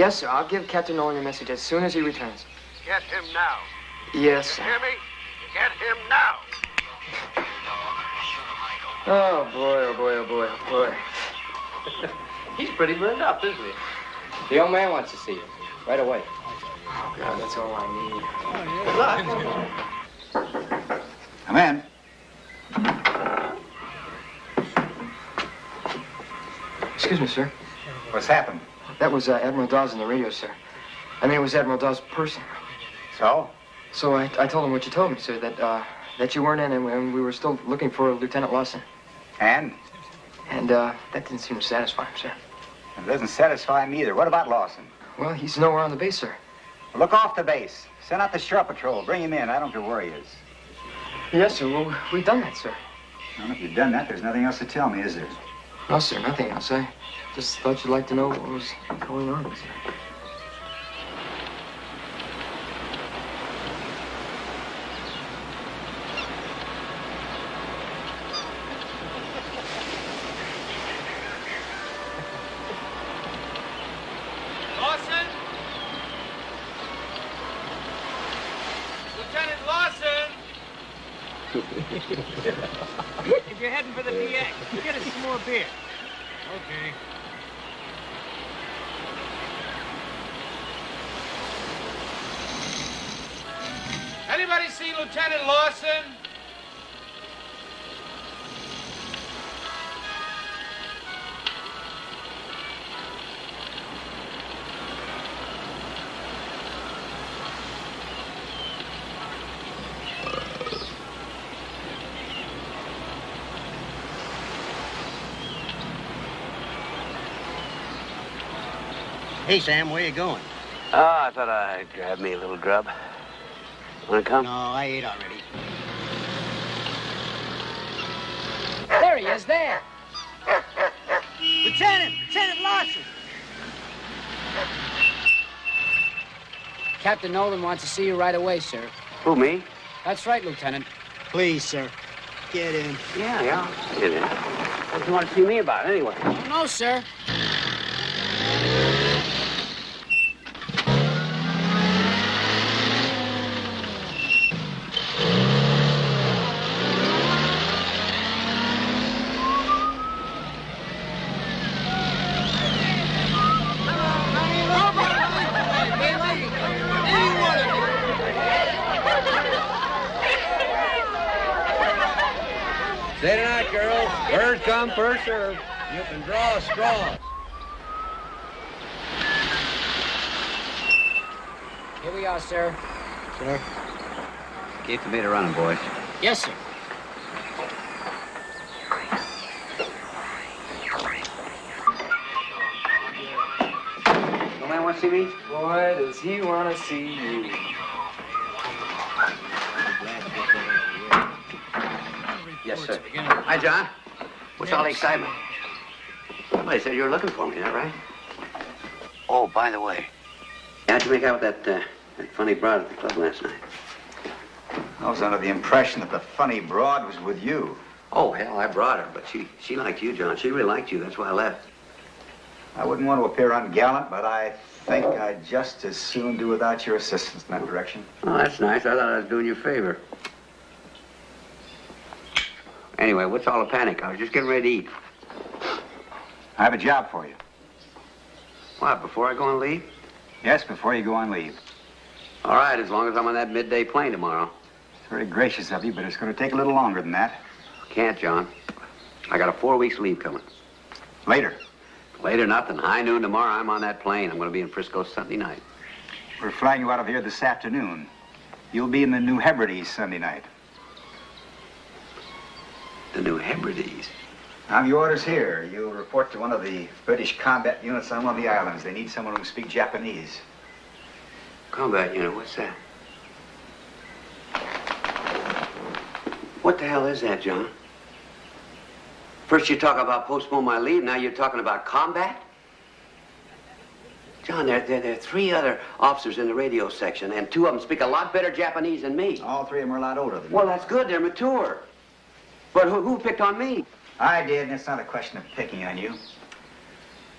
Yes, sir. I'll give Captain Nolan your message as soon as he returns. Get him now. Yes, sir. You hear me? Get him now. Oh, boy, oh, boy, oh, boy, oh, boy. He's pretty burned up, isn't he? The old man wants to see you. Right away. Oh, God, that's all I need. Good luck. Come in. Excuse me, sir. What's happened? That was Admiral Dawes on the radio, sir. I mean, it was Admiral Dawes' person. So? So I told him what you told me, sir, that you weren't in and we were still looking for Lieutenant Lawson. And? And that didn't seem to satisfy him, sir. It doesn't satisfy me either. What about Lawson? Well, he's nowhere on the base, sir. Well, look off the base. Send out the shore patrol. Bring him in. I don't care where he is. Yes, sir. Well, we've done that, sir. Well, if you've done that, there's nothing else to tell me, is there? No, sir, nothing else. I just thought you'd like to know what was going on, sir. Lawson? Lieutenant Lawson? If you're heading for the PX, get us some more beer. Okay. Anybody see Lieutenant Lawson? Hey, Sam, where you going? Oh, I thought I'd grab me a little grub. Wanna come? No, I ate already. There he is, there. Lieutenant Lawson! Captain Nolan wants to see you right away, sir. Who, me? That's right, Lieutenant. Please, sir, get in. Yeah. Get in. What do you want to see me about, anyway? Oh, no, sir. Say tonight, girls. First come, first serve. You can draw straws. Here we are, sir. Sir? Keep the meter running, boys. Yes, sir. No man want to see me? Boy, does he want to see you. Yes, sir. Hi, John. What's all the excitement? Somebody said you were looking for me, is that right? Oh, by the way, how'd you make out with that funny broad at the club last night? I was under the impression that the funny broad was with you. Oh, hell, I brought her, but she liked you, John. She really liked you. That's why I left. I wouldn't want to appear ungallant, but I think I'd just as soon do without your assistance in that direction. Oh, that's nice. I thought I was doing you a favor. Anyway, what's all the panic? I was just getting ready to eat. I have a job for you. What, before I go on leave? Yes, before you go on leave. All right, as long as I'm on that midday plane tomorrow. It's very gracious of you, but it's going to take a little longer than that. Can't, John. I got a 4 weeks leave coming. Later. Later, nothing. High noon tomorrow, I'm on that plane. I'm going to be in Frisco Sunday night. We're flying you out of here this afternoon. You'll be in the New Hebrides Sunday night. The New Hebrides? I have your orders here. You'll report to one of the British combat units on one of the islands. They need someone who can speak Japanese. Combat unit, what's that? What the hell is that, John? First you talk about postpone my leave, now you're talking about combat? John, there are 3 other officers in the radio section, and 2 of them speak a lot better Japanese than me. All 3 of them are a lot older than me. Well, that's good. They're mature. But who picked on me? I did, and it's not a question of picking on you.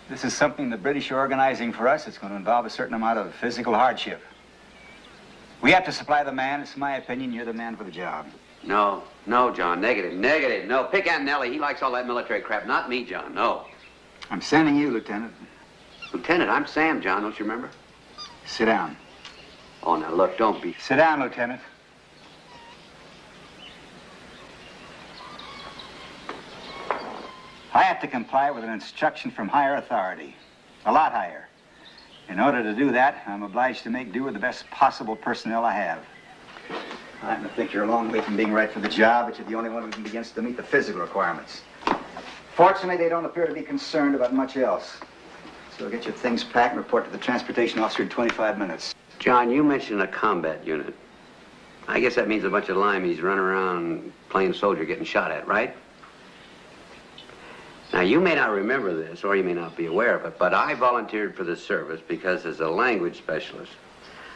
This is something the British are organizing for us. It's going to involve a certain amount of physical hardship. We have to supply the man. It's my opinion you're the man for the job. No, John, negative. No, pick Antonelli. He likes all that military crap. Not me, John, no. I'm sending you, Lieutenant. Lieutenant, I'm Sam, John, don't you remember? Sit down. Oh, now, look, don't be... Sit down, Lieutenant. I have to comply with an instruction from higher authority. A lot higher. In order to do that, I'm obliged to make do with the best possible personnel I have. I happen to think you're a long way from being right for the job, but you're the only one who begins to meet the physical requirements. Fortunately, they don't appear to be concerned about much else. So get your things packed and report to the transportation officer in 25 minutes. John, you mentioned a combat unit. I guess that means a bunch of limeys running around playing soldier getting shot at, right? Now, you may not remember this, or you may not be aware of it, but I volunteered for the service because as a language specialist,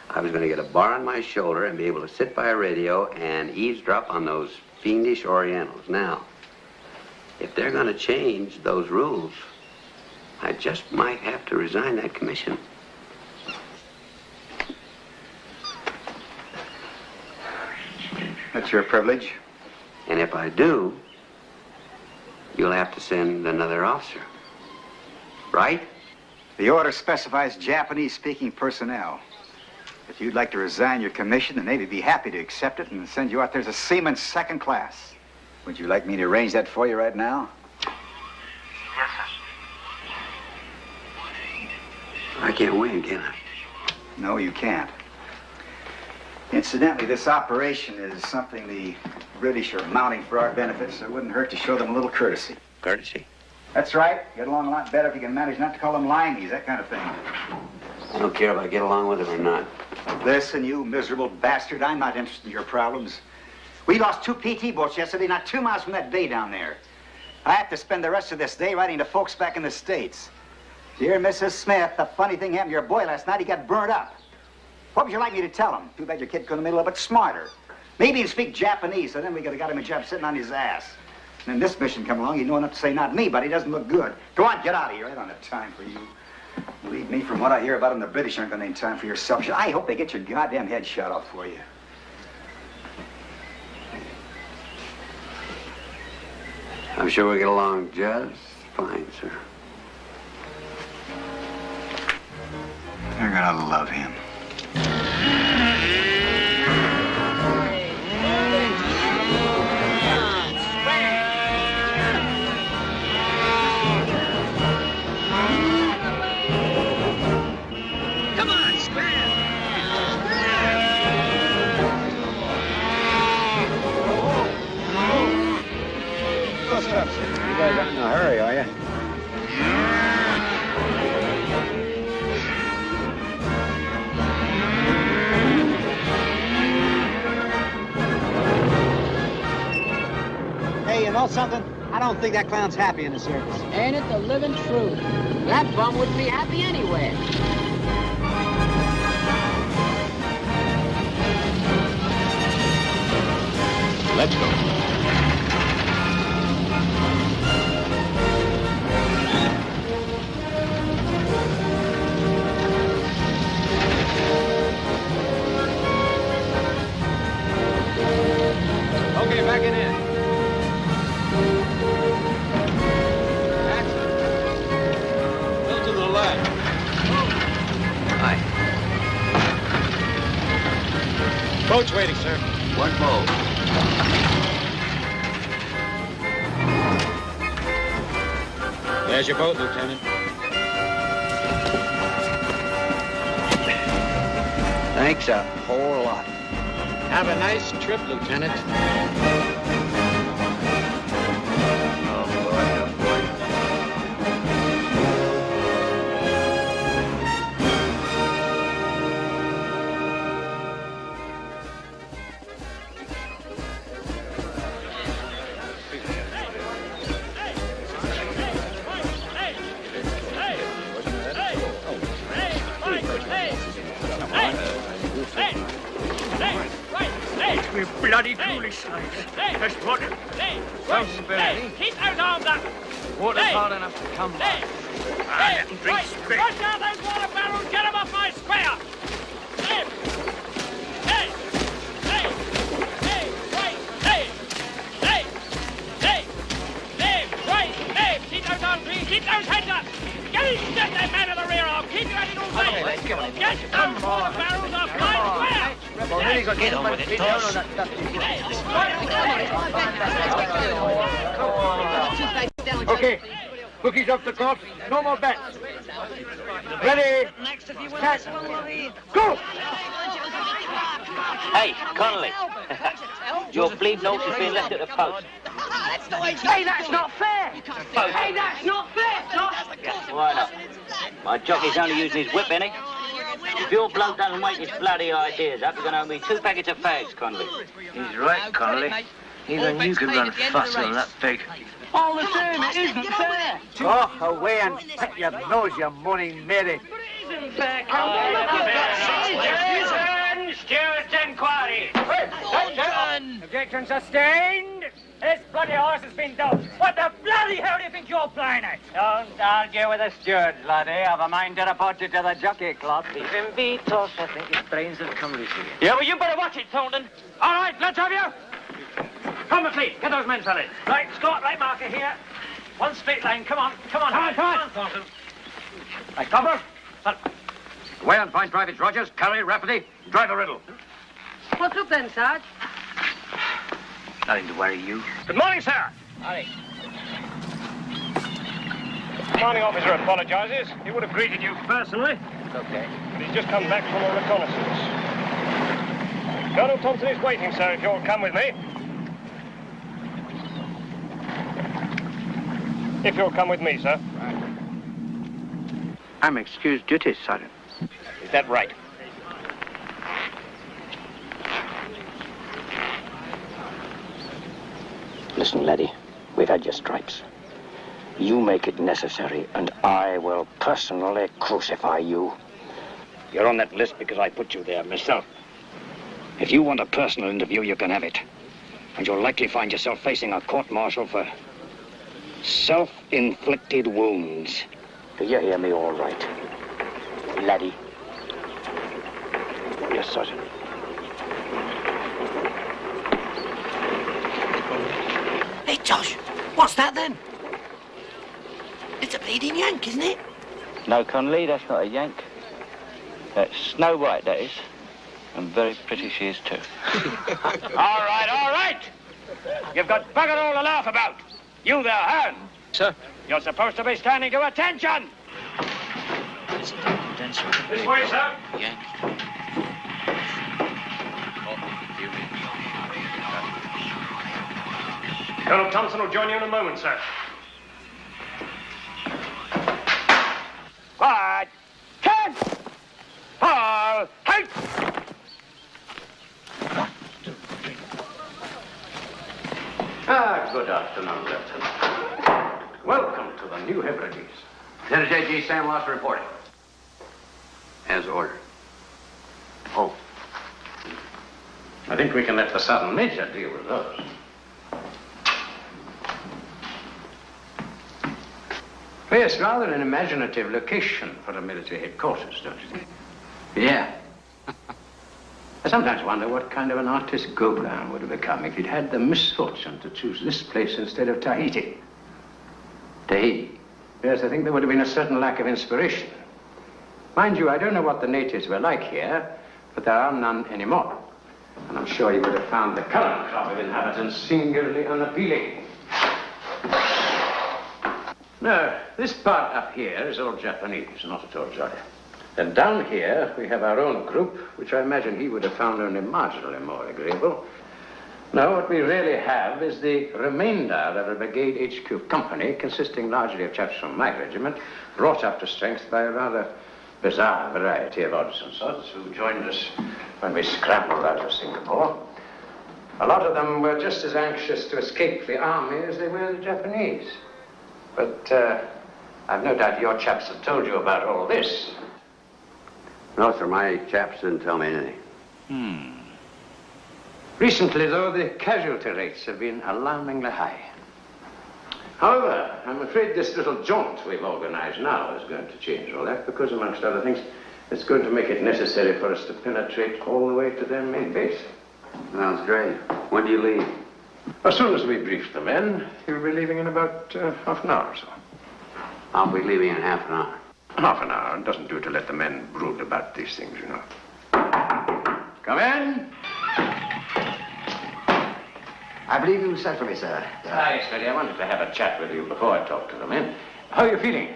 I was going to get a bar on my shoulder and be able to sit by a radio and eavesdrop on those fiendish Orientals. Now, if they're going to change those rules, I just might have to resign that commission. That's your privilege. And if I do, you'll have to send another officer. Right? The order specifies Japanese-speaking personnel. If you'd like to resign your commission, the Navy would be happy to accept it and send you out there as a seaman second class. Would you like me to arrange that for you right now? Yes, sir. I can't win, can I? No, you can't. Incidentally, this operation is something the British are mounting for our benefit, so it wouldn't hurt to show them a little courtesy. Courtesy? That's right. Get along a lot better if you can manage not to call them limeys, that kind of thing. I don't care if I get along with him or not. Listen, you miserable bastard, I'm not interested in your problems. We lost 2 PT boats yesterday, not 2 miles from that bay down there. I have to spend the rest of this day writing to folks back in the States. Dear Mrs. Smith, the funny thing happened to your boy last night. He got burnt up. What would you like me to tell him? Too bad your kid couldn't have made a little bit smarter. Maybe he'd speak Japanese, so then we could have got him a job sitting on his ass. And then this mission come along, he'd know enough to say, not me, but he doesn't look good. Go on, get out of here. I don't have time for you. Believe me, from what I hear about them, the British aren't going to have time for your selfish. I hope they get your goddamn head shot off for you. I'm sure we get along just fine, sir. You're gonna love him. Come on, scram! What's up, sir? You guys aren't in a hurry, are you? Hey, you know something? I don't think that clown's happy in the service. Ain't it the living truth? That bum wouldn't be happy anywhere. Let's go. Okay, back it in. Go to the left. Hi. Boat's waiting, sir. What boat? There's your boat, Lieutenant. Thanks a whole lot. Have a nice trip, Lieutenant. Oh, boy, oh, boy. We're bloody foolish slaves. That's what. Well, Spirity. Keep those arms up. Water's hard enough to come by. Hey, right, rush out those water barrels, get them off my square! Hey, hey, hey, hey, right, hey, hey, hey, hey, right, hey, keep those on, please, keep those heads up! Get that man in the rear arm, keep your head in all ways! Get those water barrels off my square! Well, really got to get on with it. Okay, bookies off the course. No more bets. Ready? Set. Go! Hey, Connolly. Your bleed note has been left at the post. Hey, that's not fair! Hey, that's not fair, Josh! Why not? My jockey's only using his whip, ain't he? If your bloke doesn't wake his bloody ideas up, you're going to owe me 2 packets of fags, Connolly. He's right, Connolly. Even you could run faster than that pig. All the same, it isn't fair! Oh, away and pick your nose, you moaning Mary. Stewards inquiry. Objection sustained. This bloody horse has been doped. What the bloody hell do you think you're playing at? Don't argue with the steward, laddie. I've a mind to report you to the jockey club. He's in Vitos. I think his brains have come loose again. Yeah, well, you better watch it, Thornton. All right, let's have you. Come, McLeod. Get those men, fellas. Right, Scott, right marker here. One straight line. Come on, come on. Come on, Thornton. Right, Copper. Away on Point Privates Rogers, Curry, Rafferty, drive the riddle. What's up then, Sarge? Nothing to worry you. Good morning, sir. Howdy. Commanding officer apologizes. He would have greeted you personally. Okay. But he's just come back from a reconnaissance. Colonel Thompson is waiting, sir, if you'll come with me. If you'll come with me, sir. I'm excused duty, Sergeant. Is that right? Listen, laddie, we've had your stripes. You make it necessary, and I will personally crucify you. You're on that list because I put you there myself. If you want a personal interview, you can have it. And you'll likely find yourself facing a court-martial for self-inflicted wounds. Do you hear me all right, laddie? Yes, Sergeant. Hey, Josh, what's that then? It's a bleeding yank, isn't it? No, Connolly, that's not a yank. That's Snow White, that is. And very pretty she is, too. All right. You've got bugger all to laugh about. You there, Hearn. Sir? You're supposed to be standing to attention. This way, sir. Yank. Colonel Thompson will join you in a moment, sir. Quiet. Ten. Paul. Halt. 1, 2, 3. Good afternoon, Lieutenant. Welcome to the New Hebrides. Lieutenant J.G. Samloss reporting. As ordered. Oh. I think we can let the Sergeant Major deal with those. Yes, rather an imaginative location for a military headquarters, don't you think? Yeah. I sometimes wonder what kind of an artist Gauguin would have become if he'd had the misfortune to choose this place instead of Tahiti. Tahiti? Yes, I think there would have been a certain lack of inspiration. Mind you, I don't know what the natives were like here, but there are none anymore. And I'm sure you would have found the current crop of inhabitants singularly unappealing. No, this part up here is all Japanese, not at all jolly. And down here, we have our own group, which I imagine he would have found only marginally more agreeable. No, what we really have is the remainder of a brigade HQ company, consisting largely of chaps from my regiment, brought up to strength by a rather bizarre variety of odds and sods who joined us when we scrambled out of Singapore. A lot of them were just as anxious to escape the army as they were the Japanese. But I've no doubt your chaps have told you about all this. No, sir, my chaps didn't tell me anything. Recently, though, the casualty rates have been alarmingly high. However, I'm afraid this little jaunt we've organized now is going to change all that because, amongst other things, it's going to make it necessary for us to penetrate all the way to their main base. Sounds great. When do you leave? As soon as we brief the men, you'll be leaving in about half an hour or so. I'll be leaving in half an hour. Half an hour. It doesn't do to let the men brood about these things, you know. Come in. I believe you sent for me, sir. Yes, Freddie. I wanted to have a chat with you before I talk to the men. How are you feeling?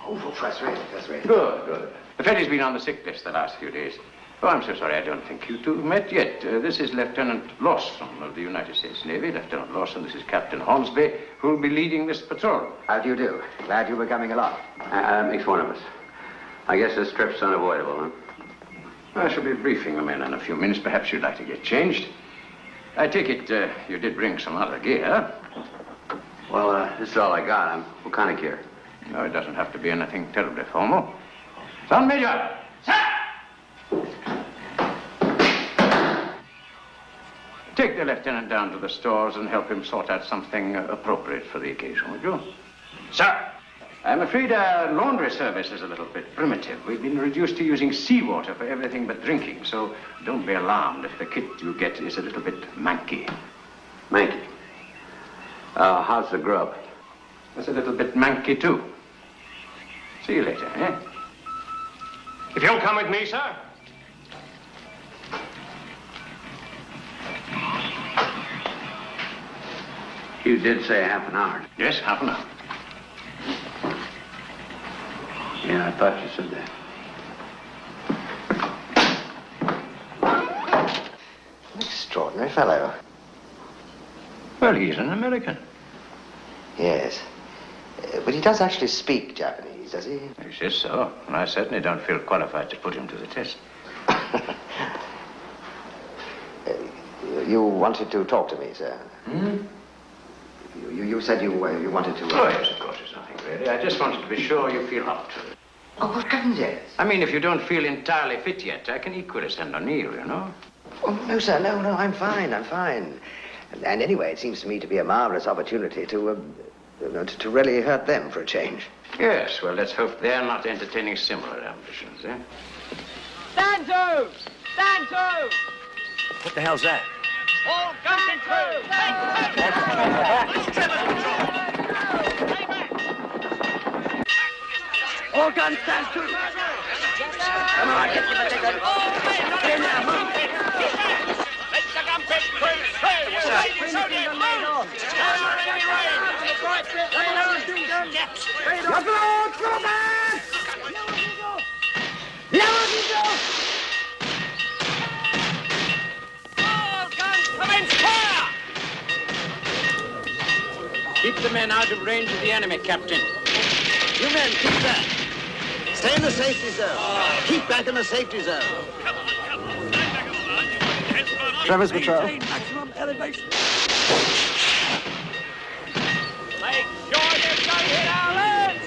Oh, first rate, first rate. Good, good. Freddie's been on the sick list the last few days. Oh, I'm so sorry. I don't think you two have met yet. This is Lieutenant Lawson of the United States Navy. Lieutenant Lawson, this is Captain Hornsby, who will be leading this patrol. How do you do? Glad you were coming along. Makes one of us. I guess this trip's unavoidable, huh? I shall be briefing the men in a few minutes. Perhaps you'd like to get changed. I take it you did bring some other gear. Well, this is all I got. What kind of gear? No, it doesn't have to be anything terribly formal. Sergeant Major! Sir! Take the lieutenant down to the stores and help him sort out something appropriate for the occasion, would you? Sir! I'm afraid our laundry service is a little bit primitive. We've been reduced to using seawater for everything but drinking, so don't be alarmed if the kit you get is a little bit manky. Manky? How's the grub? It's a little bit manky, too. See you later, eh? If you'll come with me, sir. You did say half an hour. Yes, half an hour. Yeah, I thought you said that. An extraordinary fellow. Well, he's an American. Yes. But he does actually speak Japanese, does he? He says so. And I certainly don't feel qualified to put him to the test. You wanted to talk to me, sir? Hmm? You said you wanted to... Oh, yes, of course, it's nothing really. I just wanted to be sure you feel up to it. Oh, good heavens, yes. I mean, if you don't feel entirely fit yet, I can equally send O'Neill, you know. Oh, no, sir, no, I'm fine. And anyway, it seems to me to be a marvelous opportunity to really hurt them for a change. Yes, well, let's hope they're not entertaining similar ambitions, eh? Stand to! Stand to! What the hell's that? All guns and crew! All guns stand to! Come on, get to the ticket. Here now, move. Let the gun pit crew straight! Keep the men out of range of the enemy, Captain. You men, keep back. Stay in the safety zone. Keep back in the safety zone. Trevor's patrol. Maximum elevation. Make sure you don't hit our lands!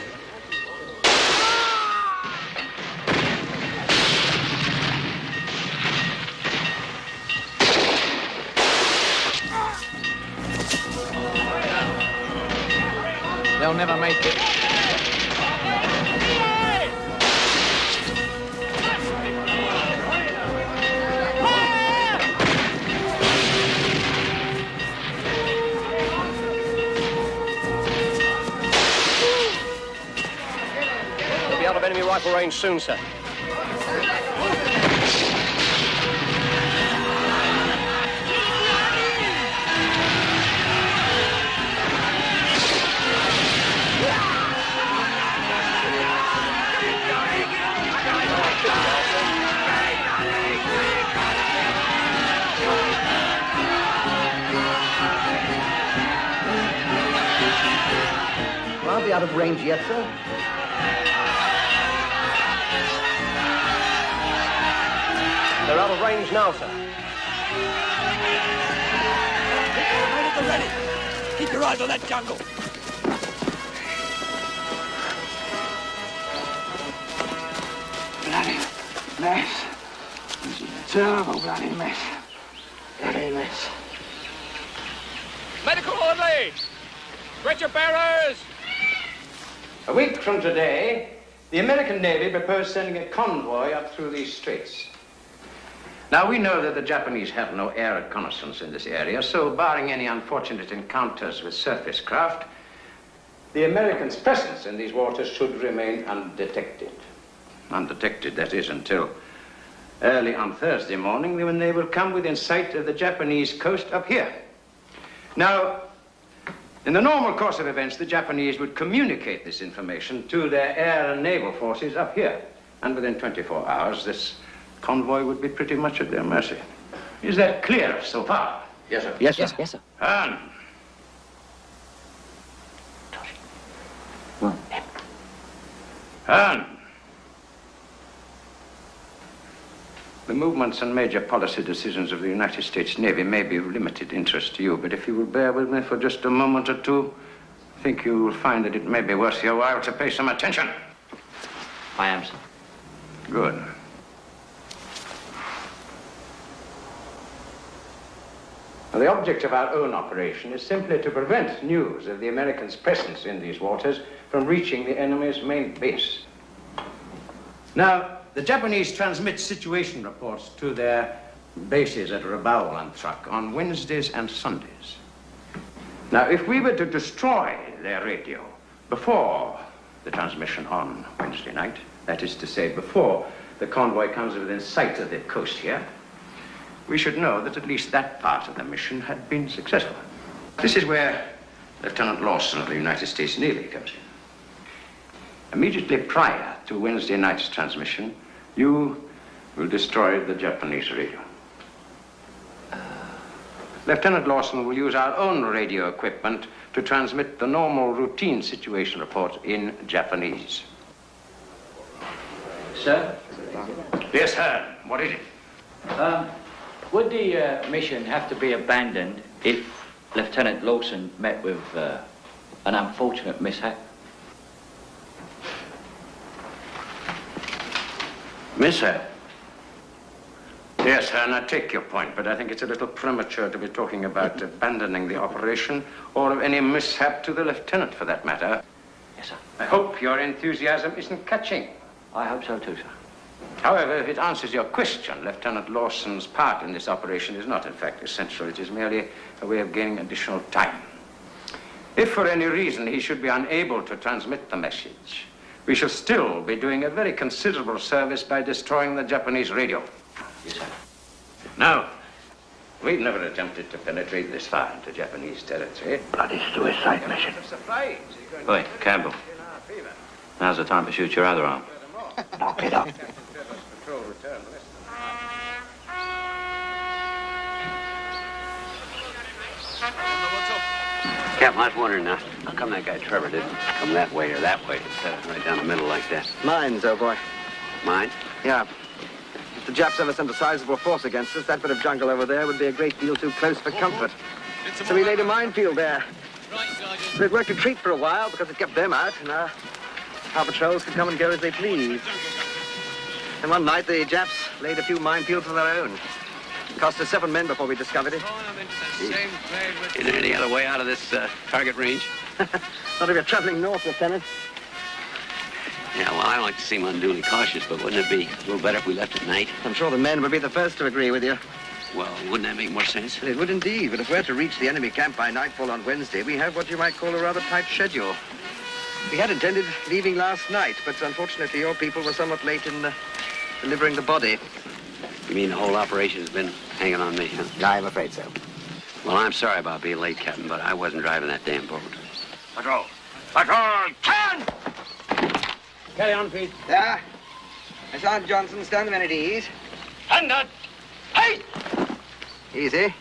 They'll never make it. We'll be out of enemy rifle range soon, sir. I'll be out of range yet, sir. They're out of range now, sir. Right at the ready. Keep your eyes on that jungle. Bloody mess. This is a terrible bloody mess. Bloody mess. Medical orderly! Stretcher bearers! A week from today, the American Navy proposed sending a convoy up through these straits. Now, we know that the Japanese have no air reconnaissance in this area, so barring any unfortunate encounters with surface craft, the Americans' presence in these waters should remain undetected. Undetected, that is, until early on Thursday morning, when they will come within sight of the Japanese coast up here. Now, in the normal course of events, the Japanese would communicate this information to their air and naval forces up here. And within 24 hours, this convoy would be pretty much at their mercy. Is that clear so far? Yes, sir. Yes, sir. Yes, sir. And the movements and major policy decisions of the United States Navy may be of limited interest to you, but if you will bear with me for just a moment or two, I think you will find that it may be worth your while to pay some attention. I am, sir. Good. Now, the object of our own operation is simply to prevent news of the Americans' presence in these waters from reaching the enemy's main base. Now, the Japanese transmit situation reports to their bases at Rabaul and Truk on Wednesdays and Sundays. Now, if we were to destroy their radio before the transmission on Wednesday night, that is to say, before the convoy comes within sight of the coast here, we should know that at least that part of the mission had been successful. This is where Lieutenant Lawson of the United States Navy comes in. Immediately prior to Wednesday night's transmission, you will destroy the Japanese radio. Lieutenant Lawson will use our own radio equipment to transmit the normal routine situation report in Japanese. Sir? Yes, sir. What is it? Would the mission have to be abandoned if Lieutenant Lawson met with an unfortunate mishap? Mishap? Yes, sir, and I take your point, but I think it's a little premature to be talking about abandoning the operation or of any mishap to the lieutenant, for that matter. Yes, sir. I hope your enthusiasm isn't catching. I hope so too, sir. However, if it answers your question, Lieutenant Lawson's part in this operation is not, in fact, essential. It is merely a way of gaining additional time. If for any reason he should be unable to transmit the message, we shall still be doing a very considerable service by destroying the Japanese radio. Yes, sir. Now, we've never attempted to penetrate this far into Japanese territory. Bloody suicide mission. Oi, Campbell. Now's the time to shoot your other arm. Knock it up. Captain, I was wondering now, how come that guy Trevor didn't come that way or that way instead of right down the middle like that? Mines, old boy. Mine? Yeah. If the Japs ever sent a sizable force against us, that bit of jungle over there would be a great deal too close for comfort. So we laid a minefield there. So it worked a treat for a while because it kept them out, and our patrols could come and go as they pleased. And one night the Japs laid a few minefields of their own. It cost us 7 men before we discovered it. Is there any other way out of this target range? Not if you're traveling north, Lieutenant. Yeah, well, I don't like to seem unduly cautious, but wouldn't it be a little better if we left at night? I'm sure the men would be the first to agree with you. Well, wouldn't that make more sense? It would indeed, but if we're to reach the enemy camp by nightfall on Wednesday, we have what you might call a rather tight schedule. We had intended leaving last night, but unfortunately your people were somewhat late in delivering the body. You mean the whole operation's been hanging on me, huh? I'm afraid so. Well, I'm sorry about being late, Captain, but I wasn't driving that damn boat. Patrol! Patrol! Turn! Carry on, Pete. There. Sergeant Johnson, stand the men at ease. Stand on! Hey! Easy.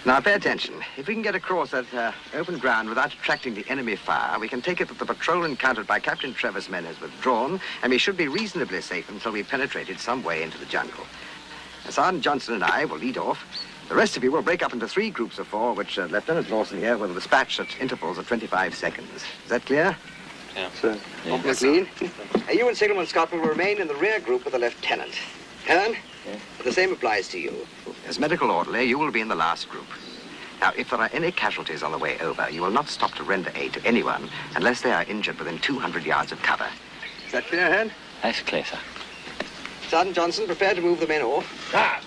Now, pay attention. If we can get across that open ground without attracting the enemy fire, we can take it that the patrol encountered by Captain Trevor's men has withdrawn, and we should be reasonably safe until we've penetrated some way into the jungle. Sergeant Johnson and I will lead off. The rest of you will break up into 3 groups of 4, which Lieutenant Lawson here will dispatch at intervals of 25 seconds. Is that clear? Yeah. Sir. All clean? You and Signalman Scott will remain in the rear group with the lieutenant. Helen? Yeah. The same applies to you. As medical orderly, you will be in the last group. Now, if there are any casualties on the way over, you will not stop to render aid to anyone unless they are injured within 200 yards of cover. Is that clear, Hearn? That's clear, sir. Sergeant Johnson, prepare to move the men off. Ah.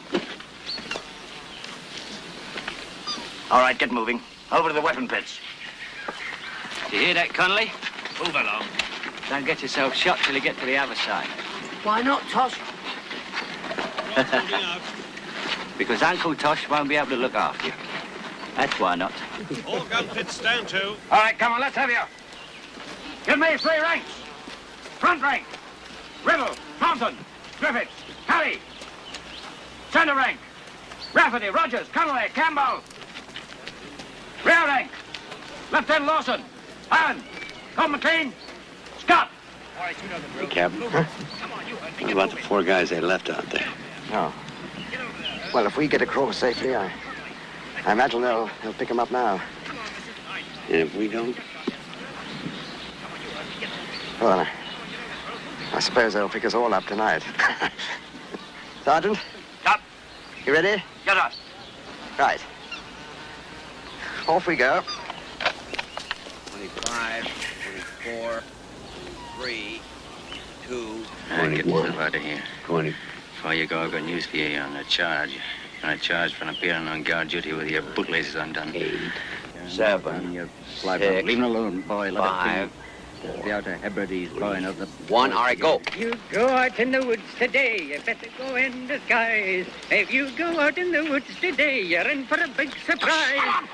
All right, get moving. Over to the weapon pits. Do you hear that, Connolly? Move along. Don't get yourself shot till you get to the other side. Why not, Tosh? Because Uncle Tosh won't be able to look after you. That's why not. All gun pits down to. All right, come on, let's have you. Give me 3 ranks. Front rank. Ribble, Thompson, Griffiths, Harry. Center rank. Rafferty, Rogers, Connolly, Campbell. Rear rank. Lieutenant Lawson, Allen, Tom McLean, Scott. Hey, Captain. What about the 4 guys they left out there? Oh. Well, if we get across safely, I imagine they'll pick them up now. And if we don't? Well, I suppose they'll pick us all up tonight. Sergeant? Up. You ready? Get up. Right. Off we go. 25, 24, 3, 2, Get yourself out of here. 20. Before you go, I've got news for you. You're on a charge. You're on a charge for appearing on guard duty with your bootlaces undone. 8, 7, 6, Leave him alone, boy. Let 5, the outer Hebrides blowing up the... 1. All right, go. You go out in the woods today, you better go in disguise. If you go out in the woods today, you're in for a big surprise.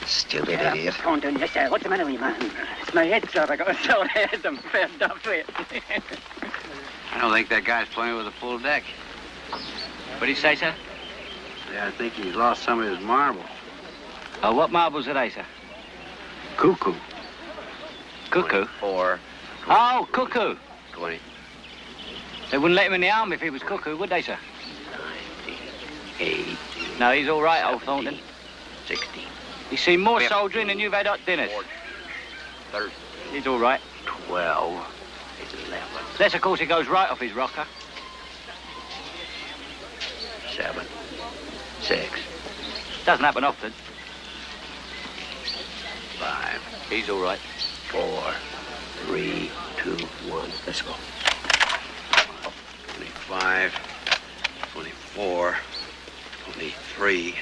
Stupid idiot. Thornton, yes, sir. What's the matter with you, man? It's my head, sir. I got a sore head. I'm fed up with it. I don't think that guy's playing with a full deck. What do you say, sir? Yeah, I think he's lost some of his marbles. Oh, what marbles are they, sir? Cuckoo. Cuckoo? 4, Oh, Cuckoo. 20, They wouldn't let him in the army if he was Cuckoo, would they, sir? 18, No, he's all right, old Thornton. 16. He's seen more soldiering than you've had hot dinners. 13, He's all right. 12, 11, Unless, of course, he goes right off his rocker. 7, 6, Doesn't happen often. 5, He's all right. 4, 3, 2, 1. Let's go. 25, 24, 23.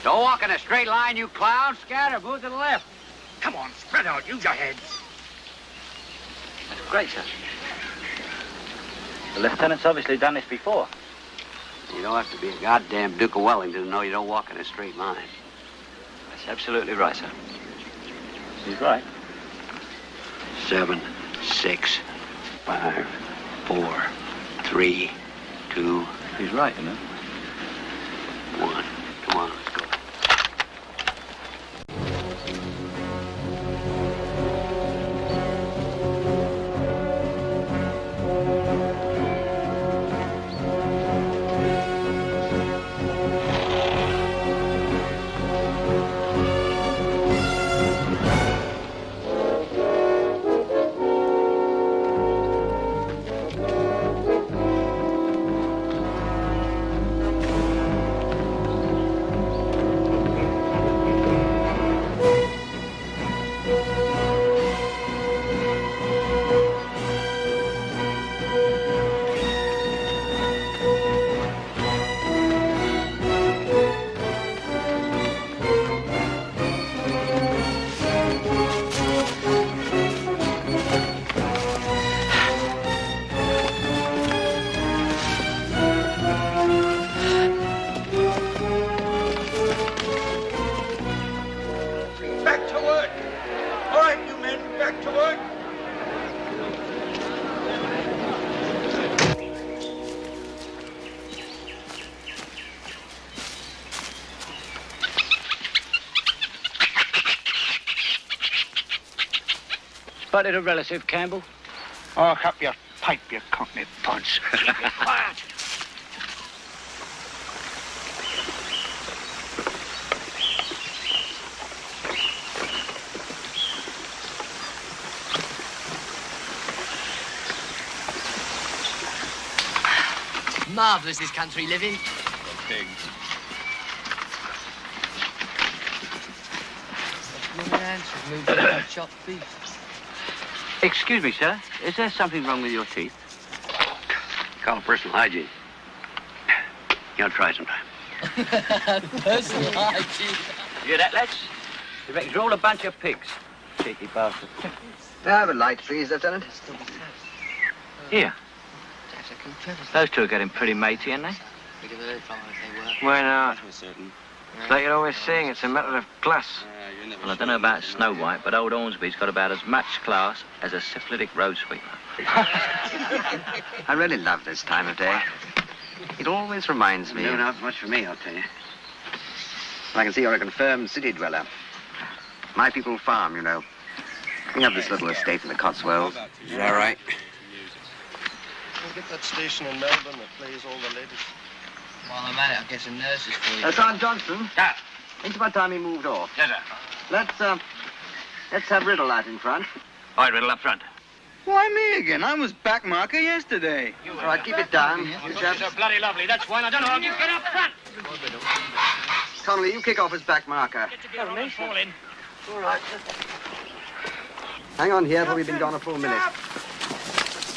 Don't walk in a straight line, you clowns. Scatter, move to the left. Come on, spread out. Use your heads. That's great, sir. The lieutenant's obviously done this before. You don't have to be a goddamn Duke of Wellington to know you don't walk in a straight line. That's absolutely right, sir. He's right. 7, 6, 5, 4, 3, 2, He's right, you know. 1. Come on, let's go. Back to work. All right, you men, back to work. Spotted a relative, Campbell. Oh, help your pipe, you cockney punch. Keep it quiet. Marvellous, this country living. Pigs. Chopped beef. Excuse me, sir. Is there something wrong with your teeth? Call it personal hygiene. You'll try sometime. Personal hygiene. You hear that, lads? You reckon you're all a bunch of pigs. Cheeky bastard. Have a light, please, Lieutenant. Here. Those two are getting pretty matey, aren't they? Why not? Like you're always saying, it's a matter of class. Well, I don't know about Snow White, but old Hornsby's got about as much class as a syphilitic road sweeper. I really love this time of day. It always reminds me. No, not much for me, I'll tell you. I can see you're a confirmed city dweller. My people farm, you know. We have this little estate in the Cotswolds. Is that right? We'll get that station in Melbourne that plays all the ladies. While I'm at it, I'll get some nurses for you. Sergeant Johnson. Ah. It's about time he moved off. Yes, sir. Let's have Riddle out in front. All right, Riddle, up front. Why me again? I was back marker yesterday. All right, keep it down. You chaps. You're bloody lovely. That's why I don't know how you get up front. Connolly, you kick off his back marker. Fall in. All right. Hang on here till we've been gone a full minute.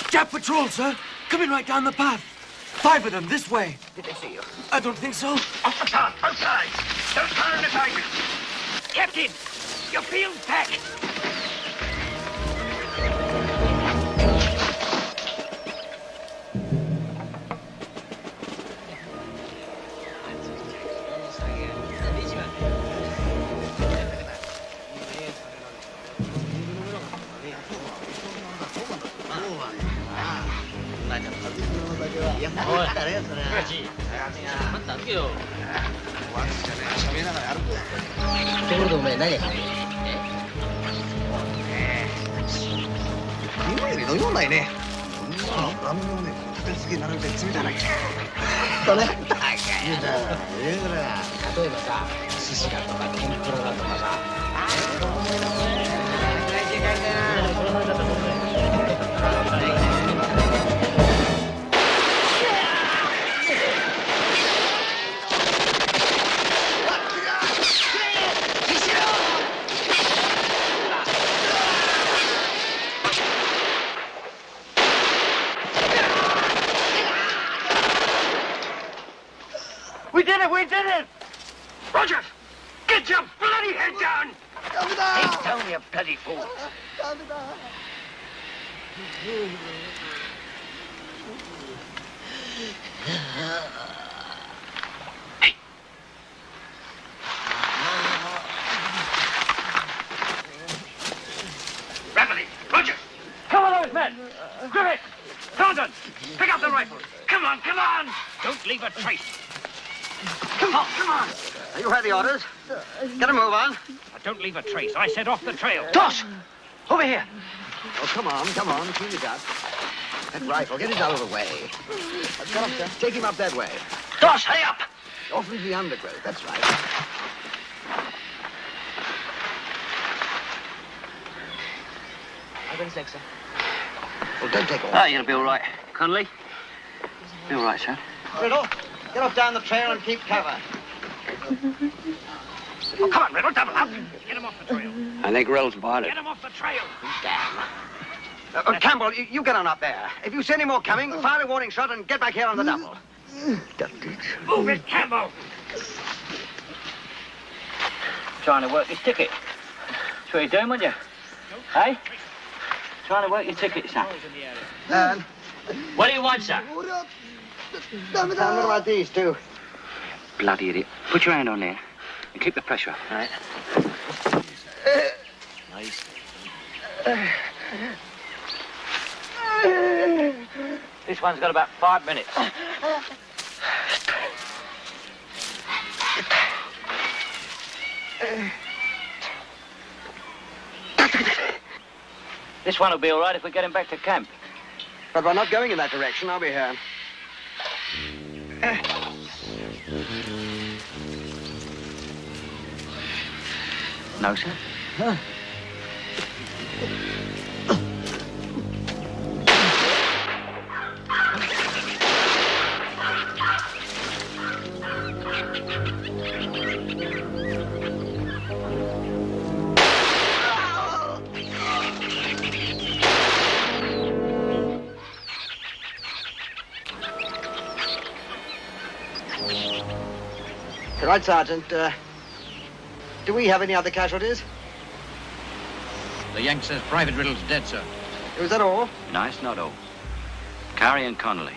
Jap patrol, sir. Coming right down the path. 5 of them this way. Did they see you? I don't think so. Off the top, outside. Don't fire in the target. Captain, your field's back. We did it! Roger! Get your bloody head down! He's down, you bloody fool. Hey. Rapidly. Roger. Come on, those men! Griffith! Thornton, pick up the rifles. Come on, come on. Don't leave a trace. Come on, come on. You heard the orders. Get a move on. Don't leave a trace. I set off the trail. Tosh! Over here. Oh, come on, clean it up. That rifle, get it out of the way. Come up, sir. Take him up that way. Tosh, hurry up! Off into the undergrowth, that's right. I've got a sec, sir. Well, don't take off. Oh, you'll be all right. Connolly? Be all right, son. Riddle, get off down the trail and keep cover. Oh, come on, Riddle, double up. Get him off the trail. I think Riddle's about it. Get him off the trail. Damn. Campbell, you get on up there. If you see any more coming, fire a warning shot and get back here on the double. Move it, Campbell. Trying to work his ticket. That's what you're doing, would you? Hey? Trying to work your ticket, son. What do you want, sir? What about these two? Bloody idiot. Put your hand on there and keep the pressure up, all right? Nice. This one's got about 5 minutes. This one will be all right if we get him back to camp. But we're not going in that direction, are we, here? No, sir. Huh? Right, Sergeant. Do we have any other casualties? The Yank says Private Riddle's dead, sir. Is that all? No, it's not all. Carey and Connolly.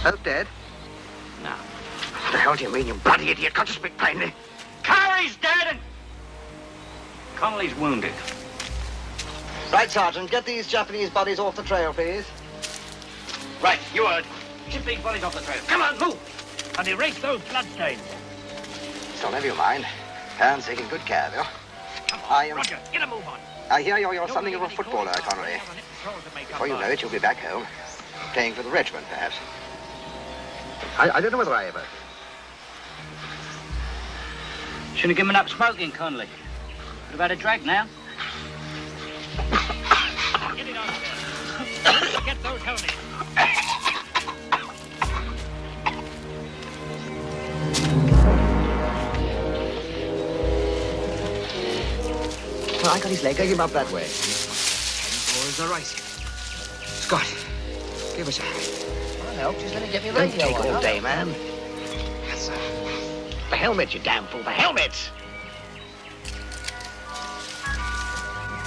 Both dead? No. What the hell do you mean, you bloody idiot? Can't you speak plainly? Carey's dead and Connolly's wounded. Right, Sergeant. Get these Japanese bodies off the trail, please. Right, you heard. Ship these bodies off the trail. Come on, move! And erase those bloodstains. So never you mind. Pan's taking good care of you. I am... Roger, get a move on. I hear you're something of a footballer, Connolly. Before you know it, you'll be back home. Playing for the regiment, perhaps. I don't know whether I ever... Shouldn't have given up smoking, Connolly. Would have had a drag now. Get it on there. Get those helmets. Well, I got his leg. Take him up that way. Boys are rising. Scott, give us a hand. I'll help. Just let me get me radio. Don't take all day, man. Yes, sir. The helmet, you damn fool. The helmet!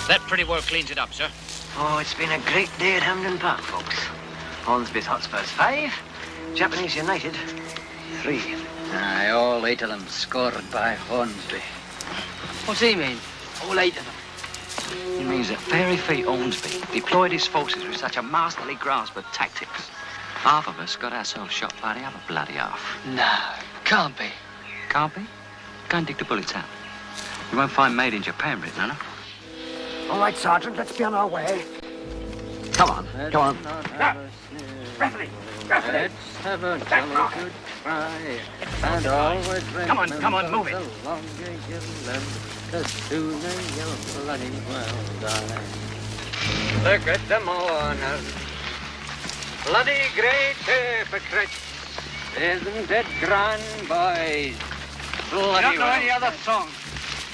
That pretty well cleans it up, sir. Oh, it's been a great day at Hampden Park, folks. Hornsby's Hotspurs 5, Japanese United 3. Aye, all 8 of them scored by Hornsby. What's he mean, all 8 of them? He means that Fairy Feet Hornsby deployed his forces with such a masterly grasp of tactics. Half of us got ourselves shot by the other bloody half. No, can't be. Can't be? Go and dig the bullets out. You won't find made in Japan written on them. All right, Sergeant, let's be on our way. Come on, come on. Referee! Let's have a jolly good cry. And always Come on, move it. The longer you live, the sooner you'll bloody well die. Look at them mourners. Bloody great hypocrites. Isn't it grand, boys? Bloody You don't know any other song?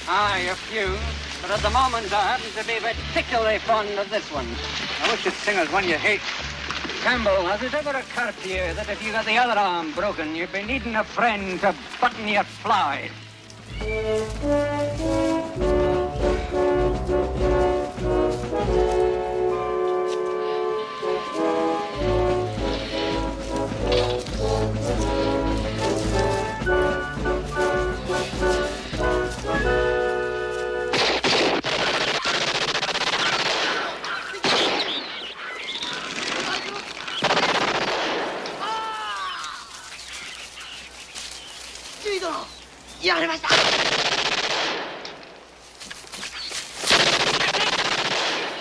Aye, a few. But at the moment, I happen to be particularly fond of this one. I wish you'd sing us one you hate. Campbell, has it ever occurred to you that if you got the other arm broken, you'd be needing a friend to button your fly?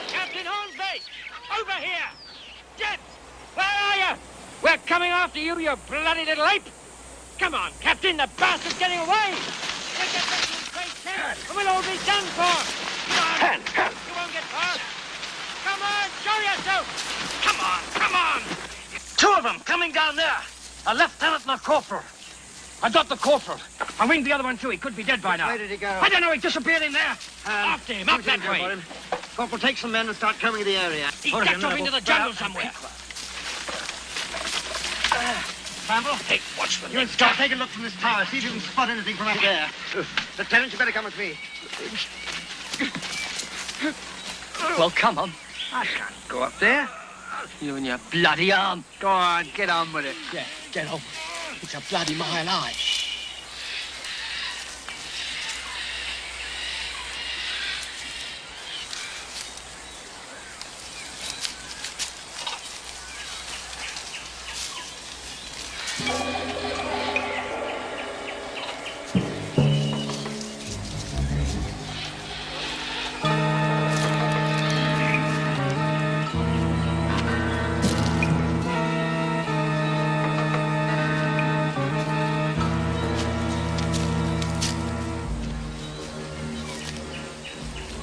Captain Hornsby! Over here! Jets! Where are you? We're coming after you, you bloody little ape! Come on, Captain, the bastard's getting away! We'll get back to the straight center, and we'll all be done for! Come on! You won't get far! Come on, show yourself! Come on! 2 of them coming down there! A lieutenant and a corporal. I got the corporal. I winged the other one too. He could be dead by now. Where did he go? I don't know. He disappeared in there. After him, up that way. Corporal, take some men and start combing the area. He ducked off into the jungle somewhere. Campbell, hey, watch the You and Scott, take a look from this tower. See if you can spot anything from up there. Lieutenant, you better come with me. Well, come on. I can't go up there. You and your bloody arm. Go on, get on with it. Yeah, get on. It's a bloody mile high.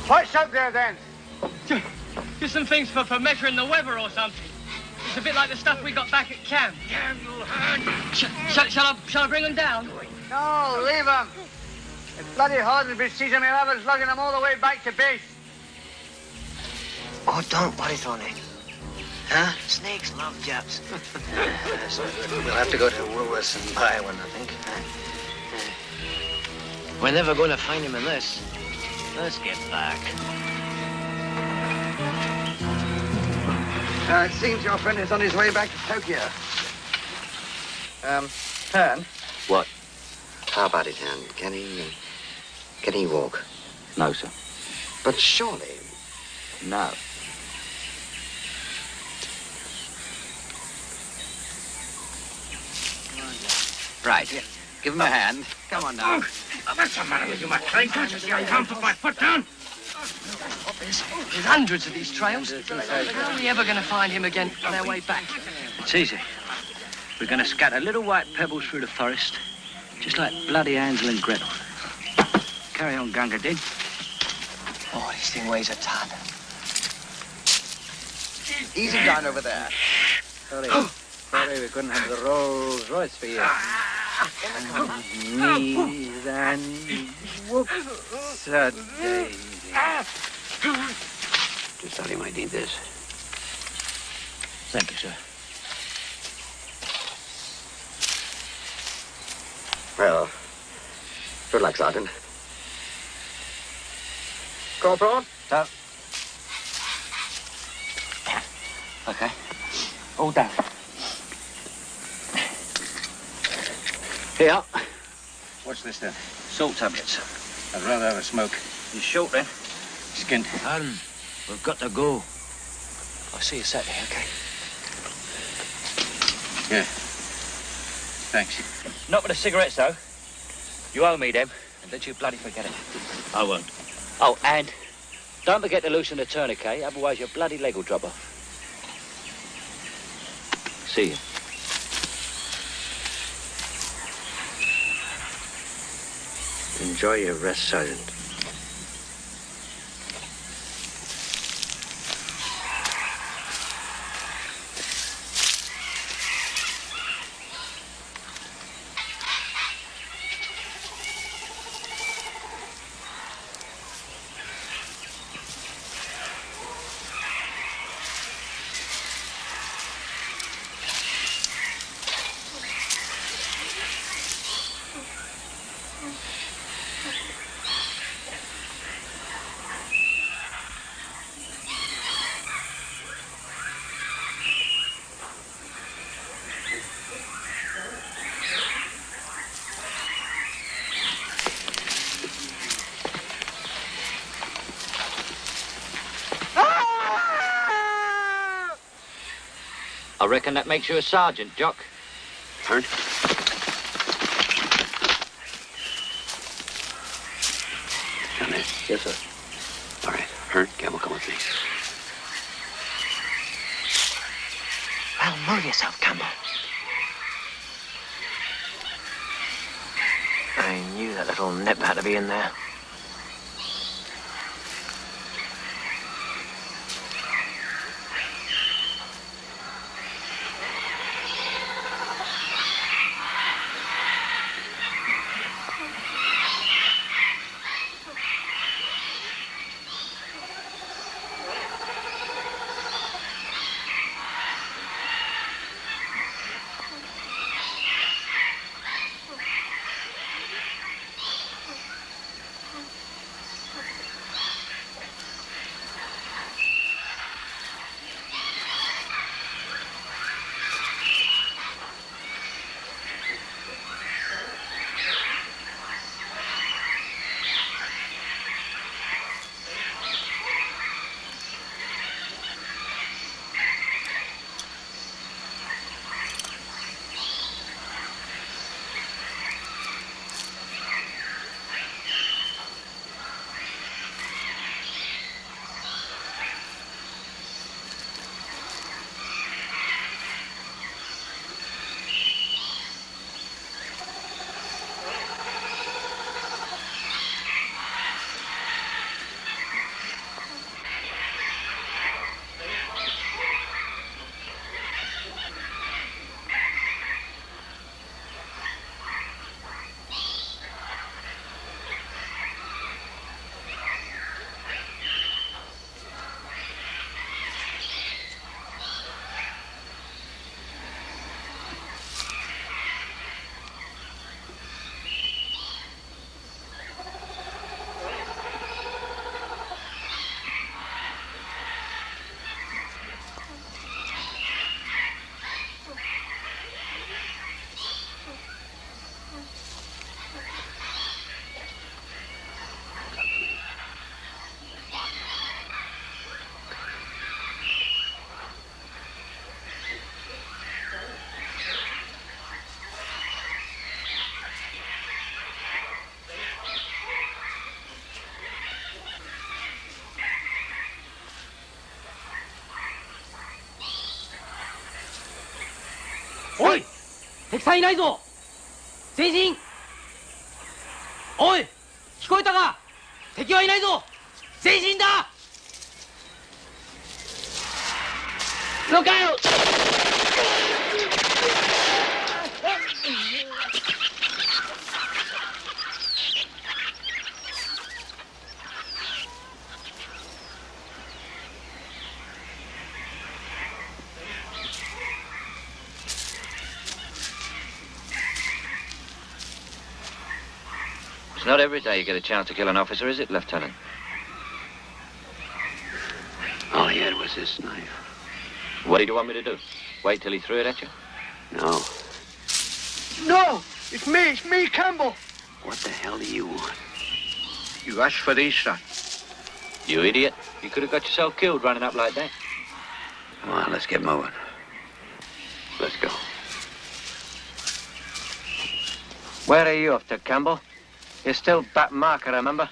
What's up there, then? Just some things for measuring the weather or something. It's a bit like the stuff we got back at camp. Shall I bring them down? No, leave them. If bloody Hornsby sees them, he'll have us lugging them all the way back to base. Oh, don't worry, Tony. Huh? Snakes love Japs. We'll have to go to Woolworths and buy one, I think. We're never going to find him in this. Let's get back. It seems your friend is on his way back to Tokyo. Hearn? What? How about it, Hearn? Can he walk? No, sir. But surely... No. Right. Give him a hand. Come on now. What's the matter with you, McLean? Can't you see I can't put my foot down? There's hundreds of these trails. How are we ever going to find him again on our way back? It's easy. We're going to scatter little white pebbles through the forest, just like bloody Hansel and Gretel. Carry on, Gunga Din. Oh, this thing weighs a ton. Easy down over there. Sorry we couldn't have the Rolls Royce for you. Knees and whoops a daisy. Just thought he might need this. Thank you, sir. Well, good luck, Sergeant. Corporal? Okay. All done. Here. What's this then? Salt tablets. I'd rather have a smoke. You short then? Skinned. We've got to go. I'll see you Saturday, okay? Yeah. Thanks. Not with the cigarettes, though. You owe me them, and don't you bloody forget it. I won't. Oh, and don't forget to loosen the tourniquet, otherwise your bloody leg will drop off. See you. Enjoy your rest, Sergeant. I reckon that makes you a sergeant, Jock. Hearn? Down there. Yes, sir. All right. Hearn, Gamble, come with me. Well, move yourself, Campbell. I knew that little nip had to be in there. おい敵さんいないぞ前進おい聞こえたか敵はいないぞ前進だ Look out! It's not every day you get a chance to kill an officer, is it, Lieutenant? All he had was this knife. What did you want me to do? Wait till he threw it at you? No. No! It's me, Campbell! What the hell do you want? You asked for these, sir. You idiot. You could have got yourself killed running up like that. Come on, let's get moving. Let's go. Where are you off to, Campbell? You're still back marker, remember?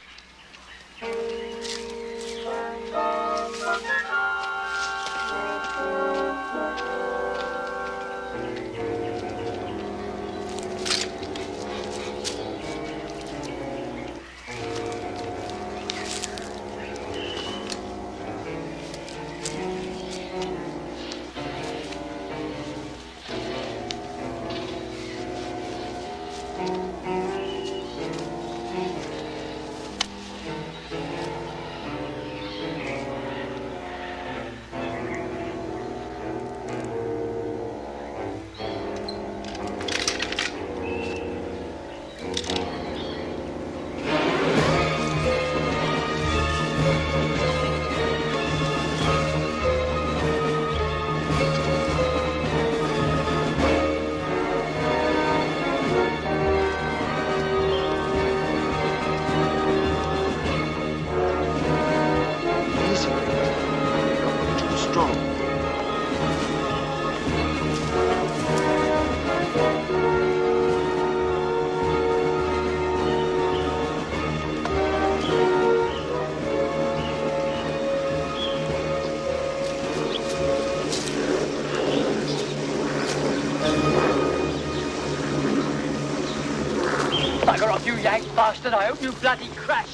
Bugger off, you Yank bastard. I hope you bloody crash.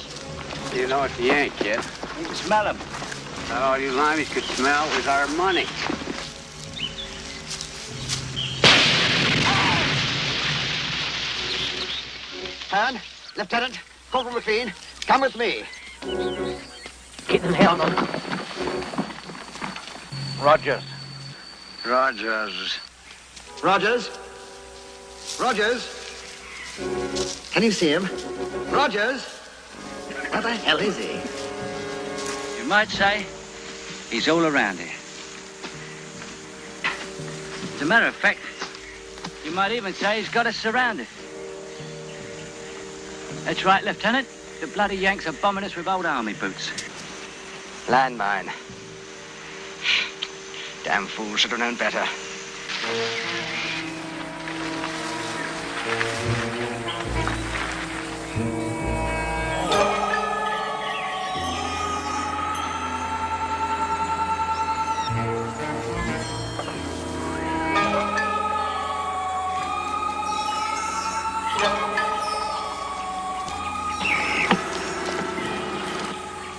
You know it's the Yank, kid. You can smell him. All you limeys could smell was our money. Han, Lieutenant, Corporal McLean, come with me. Keep them held on. Rogers. Rogers. Rogers? Rogers? Can you see him? Rogers? Where the hell is he? You might say he's all around here. As a matter of fact, you might even say he's got us surrounded. That's right, Lieutenant. The bloody Yanks are bombing us with old army boots. Landmine. Damn fool, should have known better.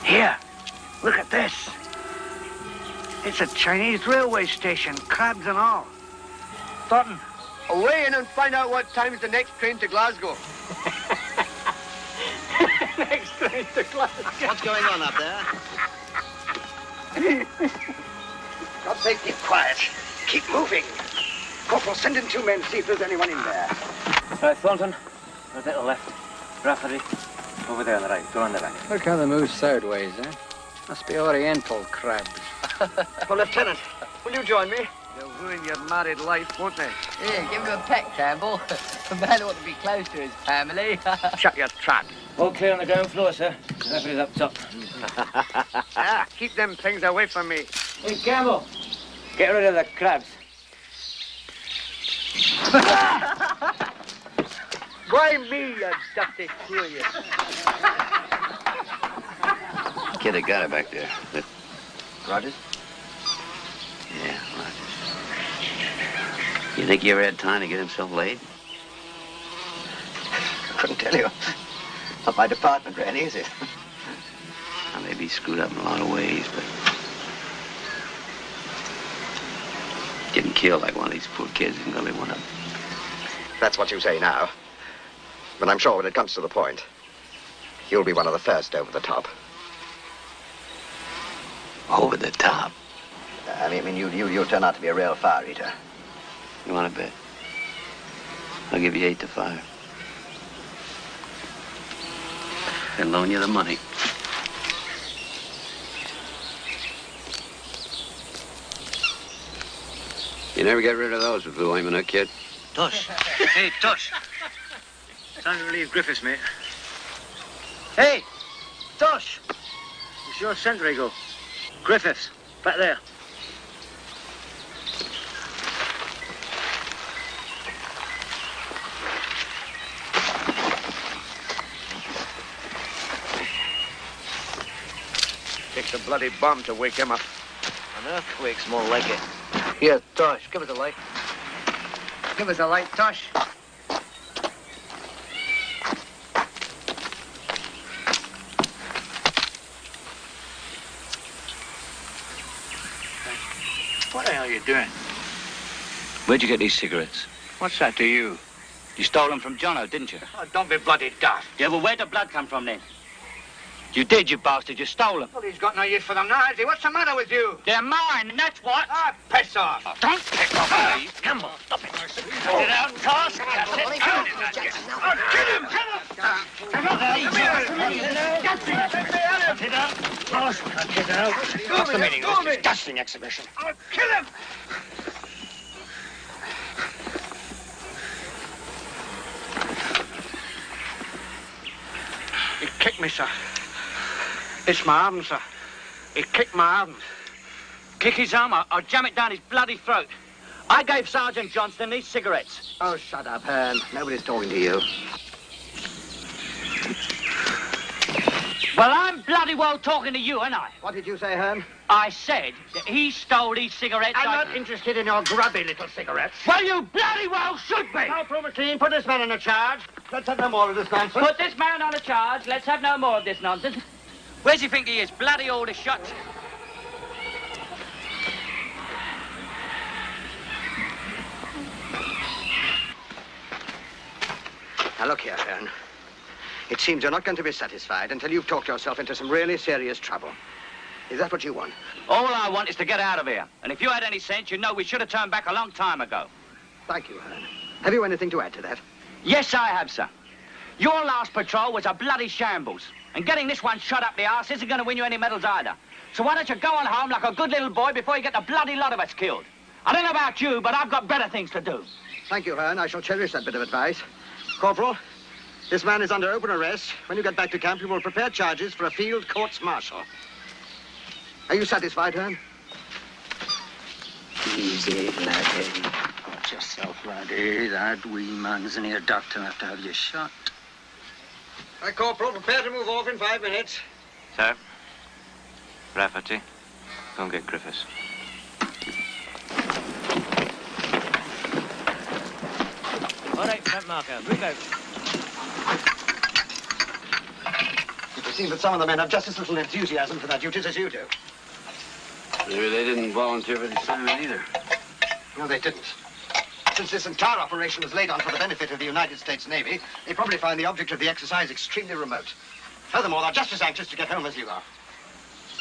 Here, look at this. It's a Chinese railway station, crabs and all. Thornton, away in and find out what time's the next train to Glasgow. Next train to Glasgow. What's going on up there? God's sake, keep quiet. Keep moving. Corporal, send in 2 men, see if there's anyone in there. Right, Thornton. A little left. Rafferty. Over there on the right. Go on the right. Look how they move sideways, eh? Must be Oriental crabs. Well, Lieutenant, will you join me? They'll ruin your married life, won't they? Here, give him a peck, Campbell. A man ought to be close to his family. Shut your trap. All clear on the ground floor, sir. Rafferty's up top. Keep them things away from me. Hey, Campbell. Get rid of the crabs. Why me, you dusty fool, you? Kid, they got it back there. Rogers? Yeah, Rogers. You think he ever had time to get himself laid? I couldn't tell you. Not my department, really, is it? Well, maybe he's screwed up in a lot of ways, but getting killed like one of these poor kids isn't gonna be one of them. That's what you say now. But I'm sure when it comes to the point, you'll be one of the first over the top. Over the top? I mean, you'll turn out to be a real fire eater. You want to bet? I'll give you 8 to 5. And loan you the money. You never get rid of those with Blue Aiming, huh, kid? Tosh. Hey, Tosh. Time to relieve Griffiths, mate. Hey, Tosh. It's your sentry go. Griffiths, back there. Takes a bloody bomb to wake him up. An earthquake's more like it. Here, Tosh, give us a light. Give us a light, Tosh. What the hell are you doing? Where'd you get these cigarettes? What's that to you? You stole them from Jono, didn't you? Oh, don't be bloody daft. Yeah, well, where'd the blood come from then? You did, you bastard. You stole them. Well, he's got no use for them now, has he? What's the matter with you? They're mine, and that's what. Ah, piss off. Oh, don't piss off, please. Come on, stop it. Cut it out, Tosh. Cut it out. Kill him! Come it out. Tosh, cut it out. What's the meaning of this disgusting exhibition? I'll kill him! He kicked me, sir. It's my arm, sir. He kicked my arm. Kick his arm, I'll jam it down his bloody throat. I gave Sergeant Johnston these cigarettes. Oh, shut up, Hearn. Nobody's talking to you. Well, I'm bloody well talking to you, ain't I? What did you say, Hearn? I said that he stole these cigarettes. I'm not interested in your grubby little cigarettes. Well, you bloody well should be. Now, Prometine, put this man in a charge. Let's have no more of this nonsense. Put this man on a charge. Let's have no more of this nonsense. Where's he think he is? Bloody all the shots. Now, look here, Hearn. It seems you're not going to be satisfied until you've talked yourself into some really serious trouble. Is that what you want? All I want is to get out of here. And if you had any sense, you'd know we should have turned back a long time ago. Thank you, Hearn. Have you anything to add to that? Yes, I have, sir. Your last patrol was a bloody shambles. And getting this one shot up the arse isn't going to win you any medals either. So why don't you go on home like a good little boy before you get the bloody lot of us killed? I don't know about you, but I've got better things to do. Thank you, Hearn. I shall cherish that bit of advice. Corporal, this man is under open arrest. When you get back to camp, you will prepare charges for a field courts-martial. Are you satisfied, Hearn? Easy, laddie. Watch yourself, laddie. That wee man's near doctor enough to have you shot. Right, Corporal, prepare to move off in 5 minutes. Sir, Rafferty, go and get Griffiths. All right, front marker, move out. It seems that some of the men have just as little enthusiasm for their duties as you do. Maybe they didn't volunteer for the assignment either. No, they didn't. Since this entire operation was laid on for the benefit of the United States Navy, they probably find the object of the exercise extremely remote. Furthermore, they're just as anxious to get home as you are.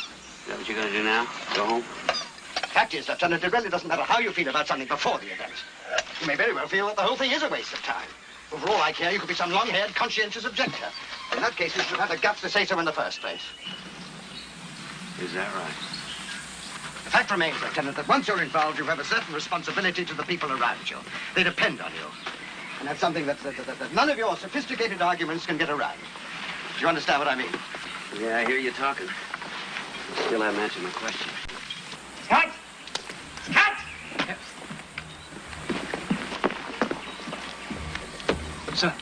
Is that what you're going to do now? Go home? Fact is, Lieutenant, it really doesn't matter how you feel about something before the event. You may very well feel that the whole thing is a waste of time. But for all I care, you could be some long-haired, conscientious objector. In that case, you should have had the guts to say so in the first place. Is that right? The fact remains, Lieutenant, that once you're involved, you have a certain responsibility to the people around you. They depend on you. And that's something that none of your sophisticated arguments can get around. Do you understand what I mean? Yeah, I hear you talking. Still haven't answered my question. Scott! Scott! Sir.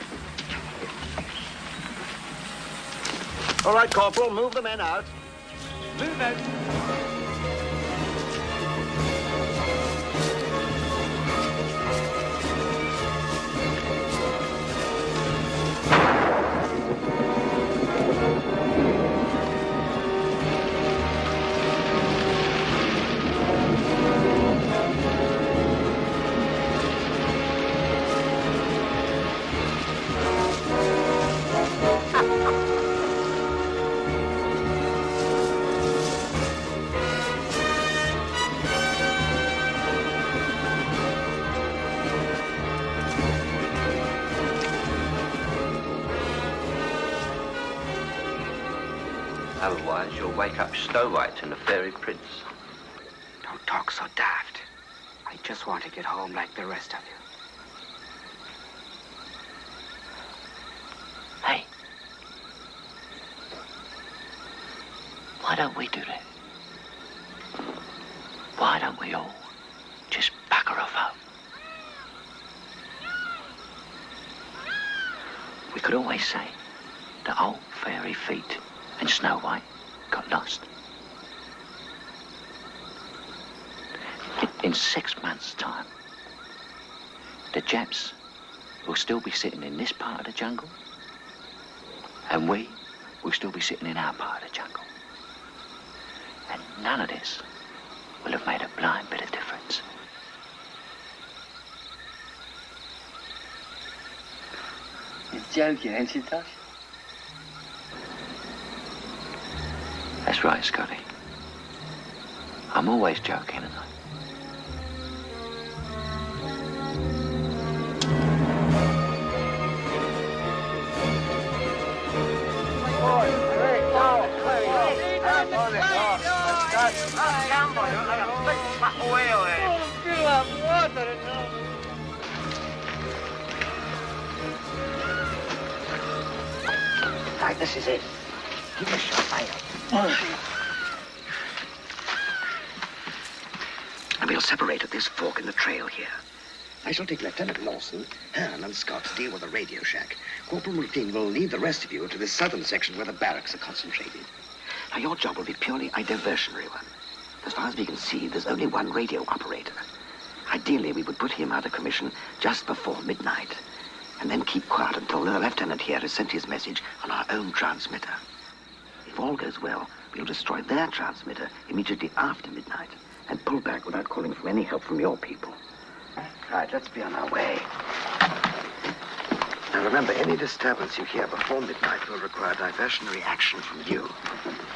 All right, Corporal, move the men out. Move out. Otherwise, you'll wake up Snow White and the Fairy Prince. Don't talk so daft. I just want to get home like the rest of you. Hey. Why don't we do that? Why don't we all just bugger off home? We could always say that old Fairy Feet and Snow White got lost. In 6 months' time, the Japs will still be sitting in this part of the jungle, and we will still be sitting in our part of the jungle. And none of this will have made a blind bit of difference. You're joking, ain't you, Tosh? That's right, Scotty. I'm always joking, and Right, this is it. Give it a shot, fire. And we'll separate at this fork in the trail here. I shall take Lieutenant Lawson, Hearn, and Scott to deal with the radio shack. Corporal Multeen will lead the rest of you to this southern section where the barracks are concentrated. Now, your job will be purely a diversionary one. As far as we can see, there's only one radio operator. Ideally, we would put him out of commission just before midnight, and then keep quiet until the lieutenant here has sent his message on our own transmitter. If all goes well, we'll destroy their transmitter immediately after midnight and pull back without calling for any help from your people. Right, let's be on our way. Now remember, any disturbance you hear before midnight will require diversionary action from you.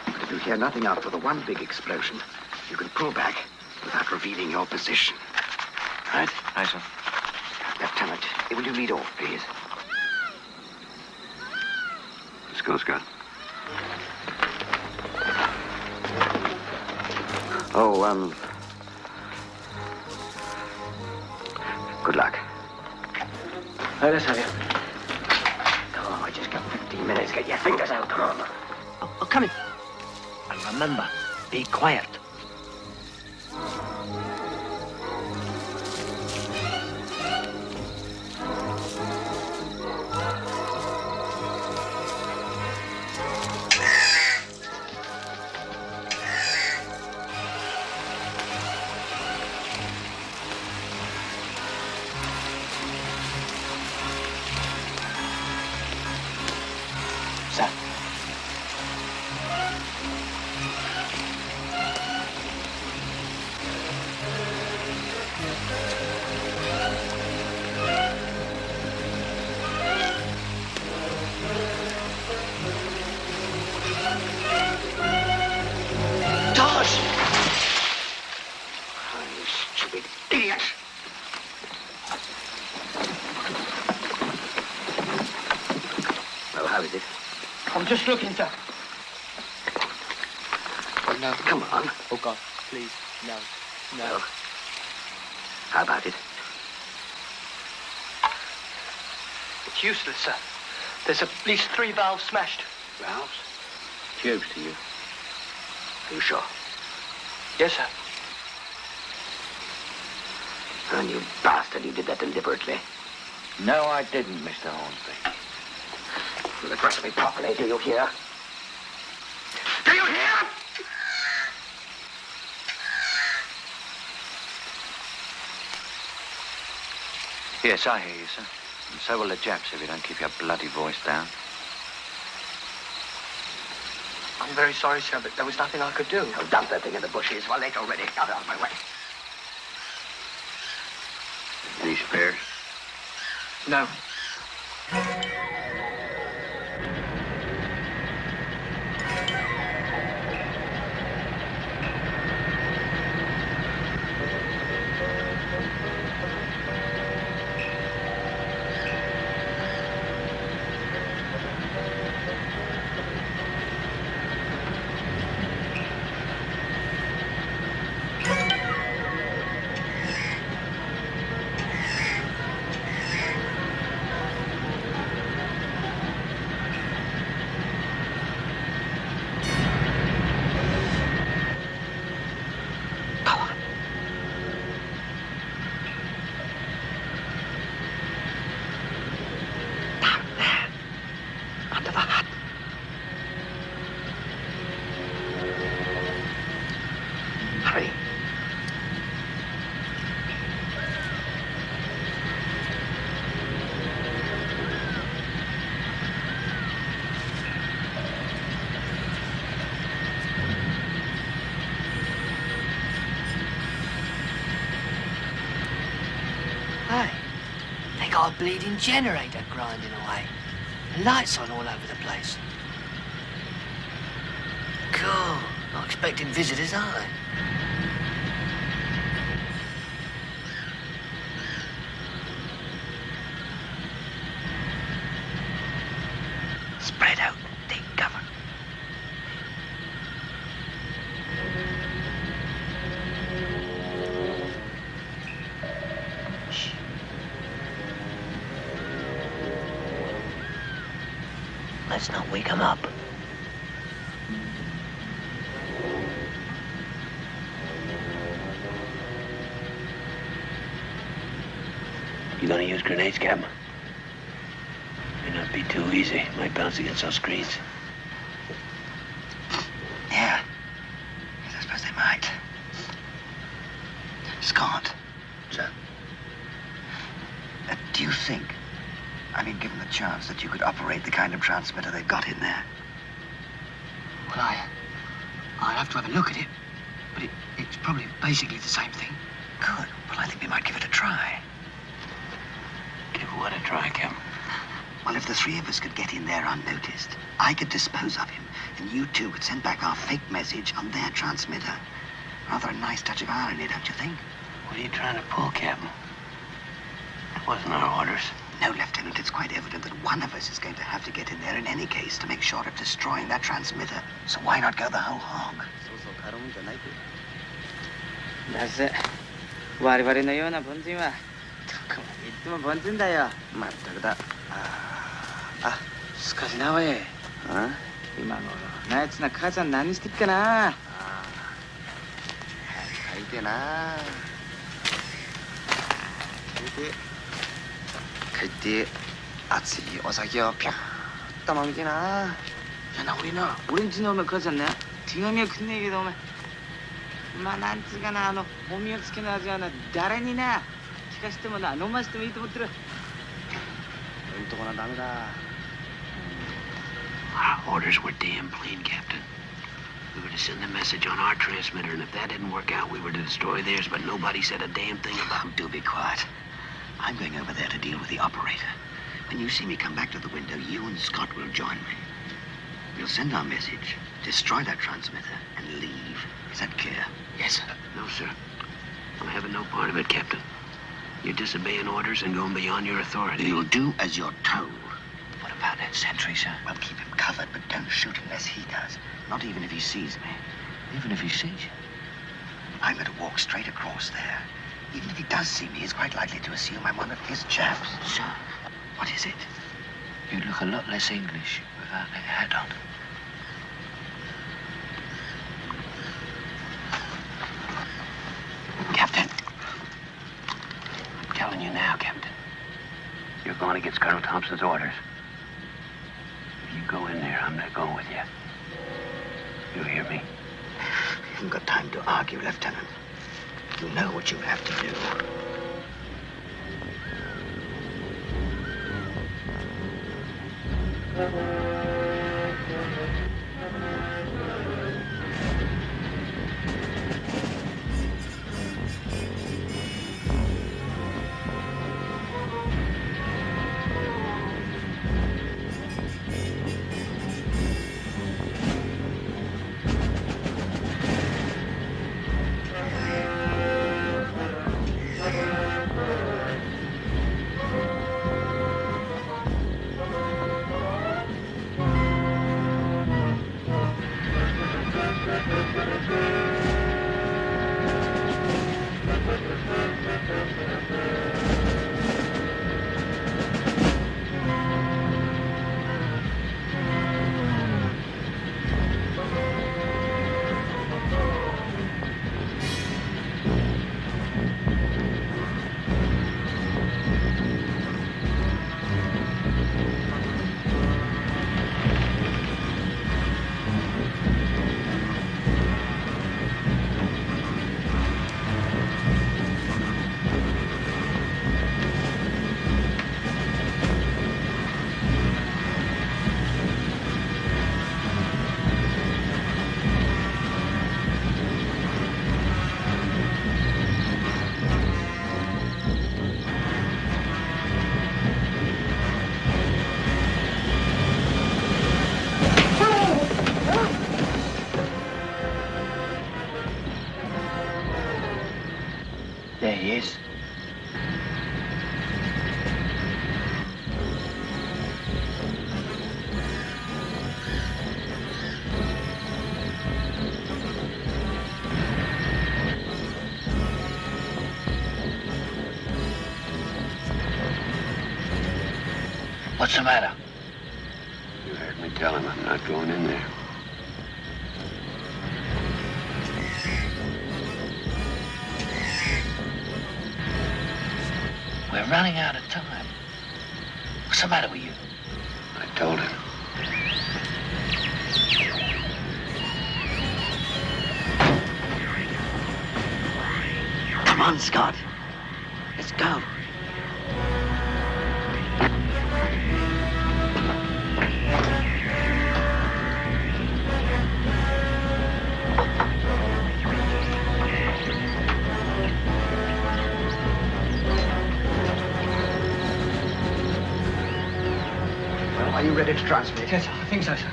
But if you hear nothing after the one big explosion, you can pull back without revealing your position. Right? Right, sir. Lieutenant, will you lead off, please? Let's go, Scott. Oh, good luck. Let us have you. Come on, I just got 15 minutes. Get your fingers out. Come on. Oh, come in. And remember, be quiet. Just looking, sir. Oh, no. Come on. Oh, God, please, no. Well, how about it? It's useless, sir. There's at least 3 valves smashed. Valves? Tubes to you. Are you sure? Yes, sir. Oh, you bastard, you did that deliberately. No, I didn't, Mr. Hornsby. You'll address me properly, do you hear? Do you hear? Yes, I hear you, sir. And so will the Japs if you don't keep your bloody voice down. I'm very sorry, sir, but there was nothing I could do. Oh, dump that thing in the bushes. Well, late already. Out of my way. Any spares? No. Hey, they got a bleeding generator grinding away. And lights on all over the place. Cool. Not expecting visitors, are they? Spread out, take cover. Shh. Let's not wake him up. You gonna use grenades, Captain? May not be too easy. Might bounce against those screens. Yeah. Yes, I suppose they might. Scott. Sir? Do you think, I mean, given the chance, that you could operate the kind of transmitter they've got in there? Well, I'll have to have a look at it. But it's probably basically the same thing. Good. Well, I think we might give it a try. Give what a try, Captain? Well, if the three of us could get in there unnoticed, I could dispose of him, and you two could send back our fake message on their transmitter. Rather a nice touch of irony, don't you think? What are you trying to pull, Captain? That wasn't our orders. No, Lieutenant, it's quite evident that one of us is going to have to get in there in any case to make sure of destroying that transmitter. So why not go the whole hog? だぜ我々のような凡人はどこまで行っても凡人だよ。まったくだ。しかしなおい、今頃なやつな母ちゃん何してっかな。書いてな。書いて熱いお酒をピャーッと飲みてな。いやな俺んちのお前母ちゃんね手紙はくんねえけどお前まあなんつうかなおみをつけの味はな誰にな聞かしてもな飲ましてもいいと思ってる。俺んとこなダメだ。Our orders were damn plain, Captain. We were to send the message on our transmitter, and if that didn't work out, we were to destroy theirs, but nobody said a damn thing about... Do be quiet. I'm going over there to deal with the operator. When you see me come back to the window, you and Scott will join me. We'll send our message, destroy that transmitter, and leave. Is that clear? Yes, sir. No, sir. I'm having no part of it, Captain. You're disobeying orders and going beyond your authority. You'll do as you're told. What about that sentry, sir? Well, keep him covered, but don't shoot unless he does. Not even if he sees me. Even if he sees you. I'm going to walk straight across there. Even if he does see me, he's quite likely to assume I'm one of his chaps. Sir, what is it? You look a lot less English without that hat on. Captain. I'm telling you now, Captain. You're going against Colonel Thompson's orders. If you go in there, I'm not going with you. You hear me? You haven't got time to argue, Lieutenant. You know what you have to do. What's the matter? You heard me tell him I'm not going in there. We're running out of time. What's the matter with you? I told him. Come on, Scott. Let's go. Well, are you ready to transmit? Yes, I think so, sir.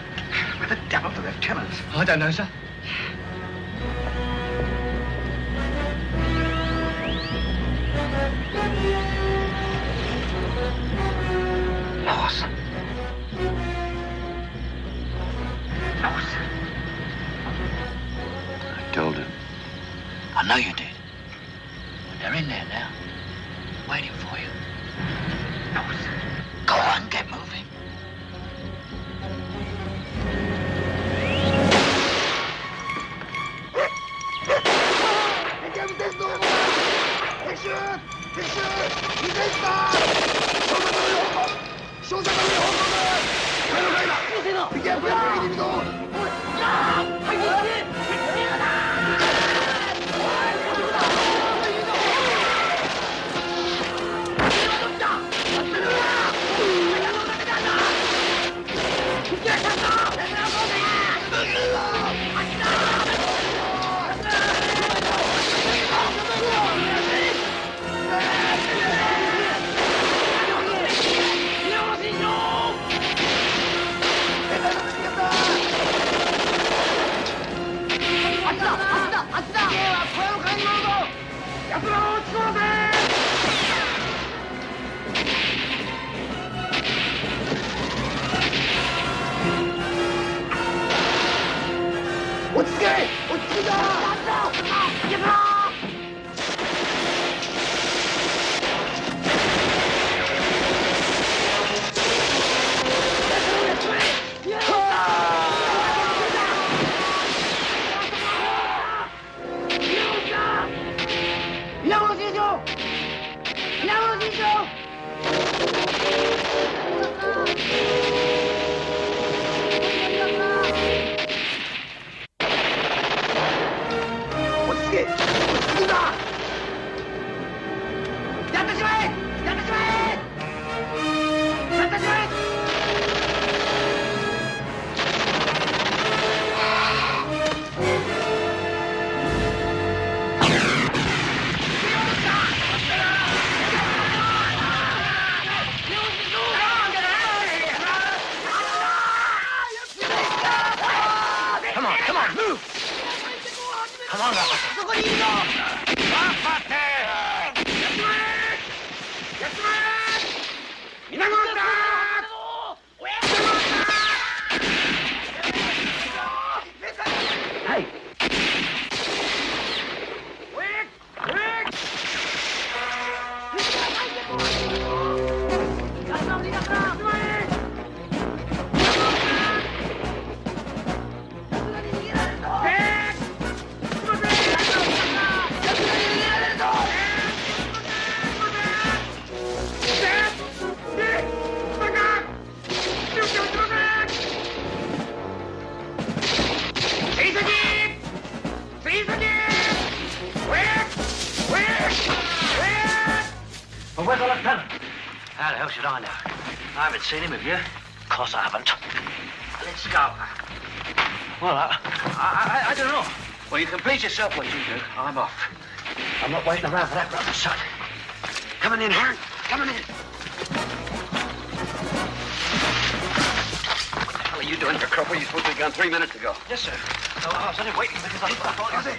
Where the devil the lieutenants? I don't know, sir. Lawson. Lawson. I told him. I know you did. They're in there now, waiting for you. Lawson. Go on, get moving. Well, where's the lieutenant? How the hell should I know? I haven't seen him, have you? Of course I haven't. Let's go. Well, I don't know. Well, you can please yourself what you do. I'm off. I'm not waiting around for that brother son. Coming in, Hearn. Coming in. What the hell are you doing here, Cropper? You're supposed to be gone 3 minutes ago. Yes, sir. No, I was only waiting because I thought you...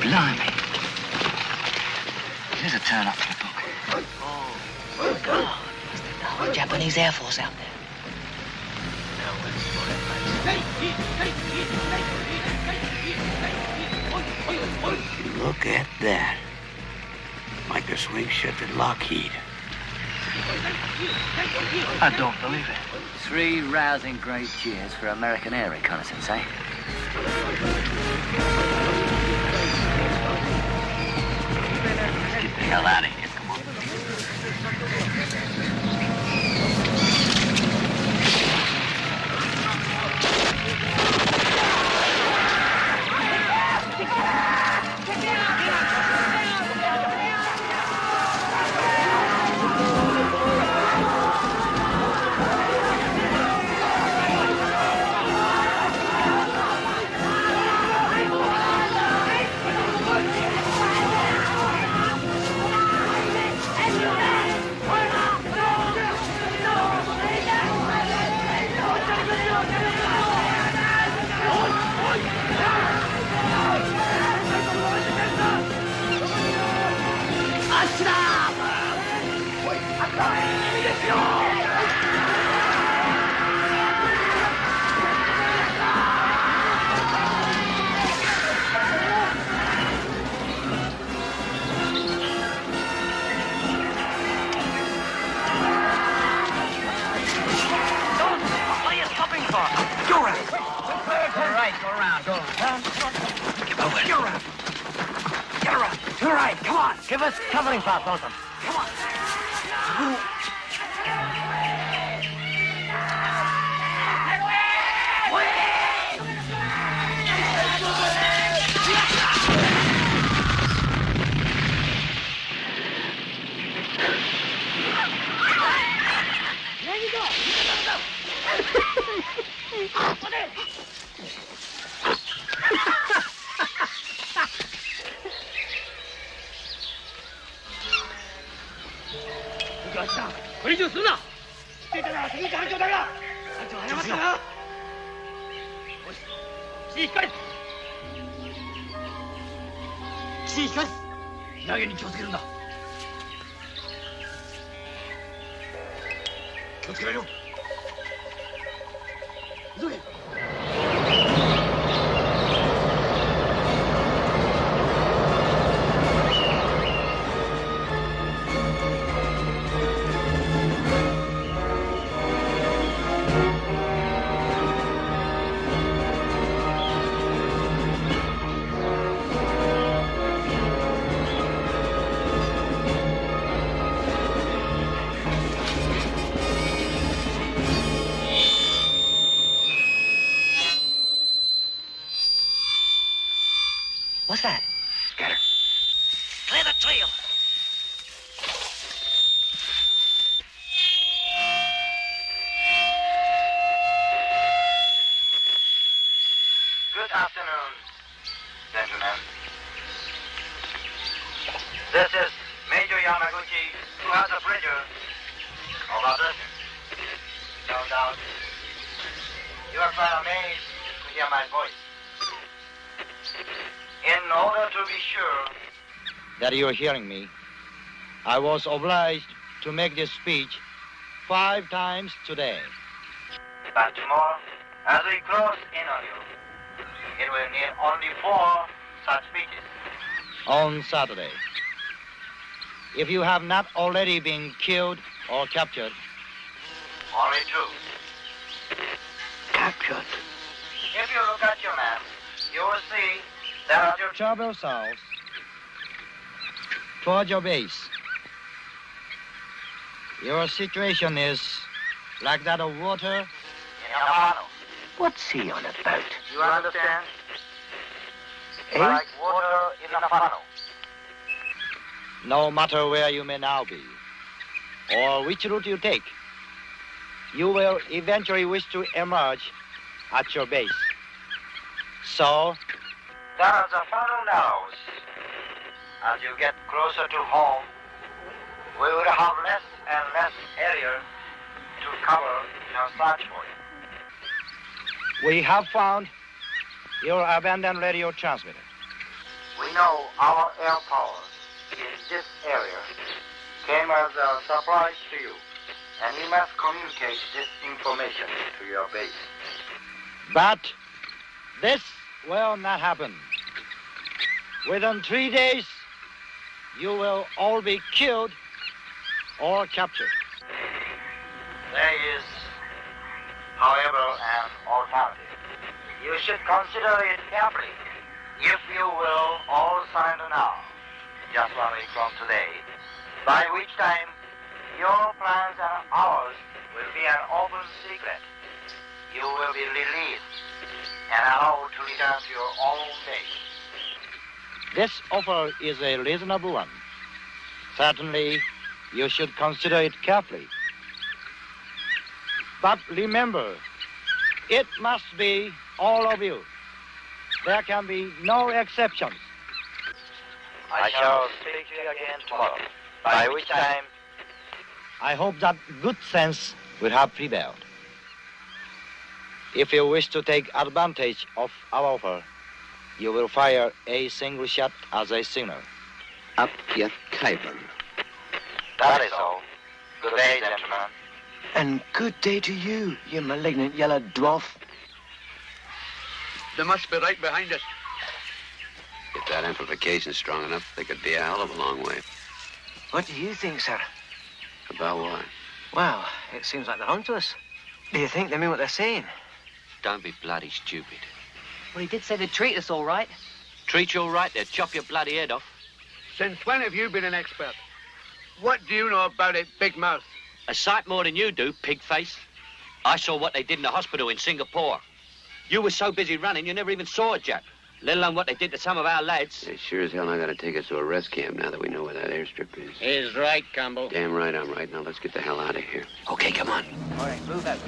Blimey. Here's a turn up for the book. Oh, God. The Japanese Air Force out there. Look at that. Like the swing ship at Lockheed. I don't believe it. 3 rousing great cheers for American air reconnaissance, eh? Get the hell out of here, come on. Give us covering fire, Thornton. Come on. What's that? Scatter. Clear the trail. Good afternoon, gentlemen. This is Major Yamaguchi, who has the pleasure of addressing. No doubt, you are quite amazed to hear my voice. In order to be sure that you're hearing me, I was obliged to make this speech 5 times today. that tomorrow, as we close in on you, it will need only 4 such speeches. On Saturday. If you have not already been killed or captured. Only 2. Captured? If you look at your map, you will see there are 2 trouble solved. toward your base. Your situation is like that of water. What's he on about? You understand? Like water in a funnel. No matter where you may now be, or which route you take, you will eventually wish to emerge at your base. So, As the funnel narrows, as you get closer to home, we will have less and less area to cover your search for you. we have found your abandoned radio transmitter. We know our air power in this area came as a surprise to you, and you must communicate this information to your base. But this will not happen. Within 3 days, you will all be killed or captured. There is, however, an alternative. You should consider it carefully. If you will all surrender now, just 1 week from today, by which time your plans and ours will be an open secret. You will be released and allowed to return to your own base. This offer is a reasonable one. Certainly, you should consider it carefully. But remember, it must be all of you. There can be no exceptions. I shall speak to you again tomorrow, by which time I hope that good sense will have prevailed. If you wish to take advantage of our offer, you will fire a single shot as a signal. Up your Kyber. that is all. Good day, gentlemen. And good day to you, you malignant yellow dwarf. They must be right behind us. If that amplification's strong enough, they could be a hell of a long way. What do you think, sir? About what? Well, it seems like they're onto us. Do you think they mean what they're saying? Don't be bloody stupid. Well, he did say they'd treat us all right. Treat you all right, they'll chop your bloody head off. Since when have you been an expert? What do you know about it, Big Mouth? A sight more than you do, pig face. I saw what they did in the hospital in Singapore. You were so busy running, you never even saw it, Jack. Let alone what they did to some of our lads. They sure as hell not gonna take us to a rest camp now that we know where that airstrip is. He's right, Campbell. Damn right I'm right. Now let's get the hell out of here. Okay, come on. All right, move out.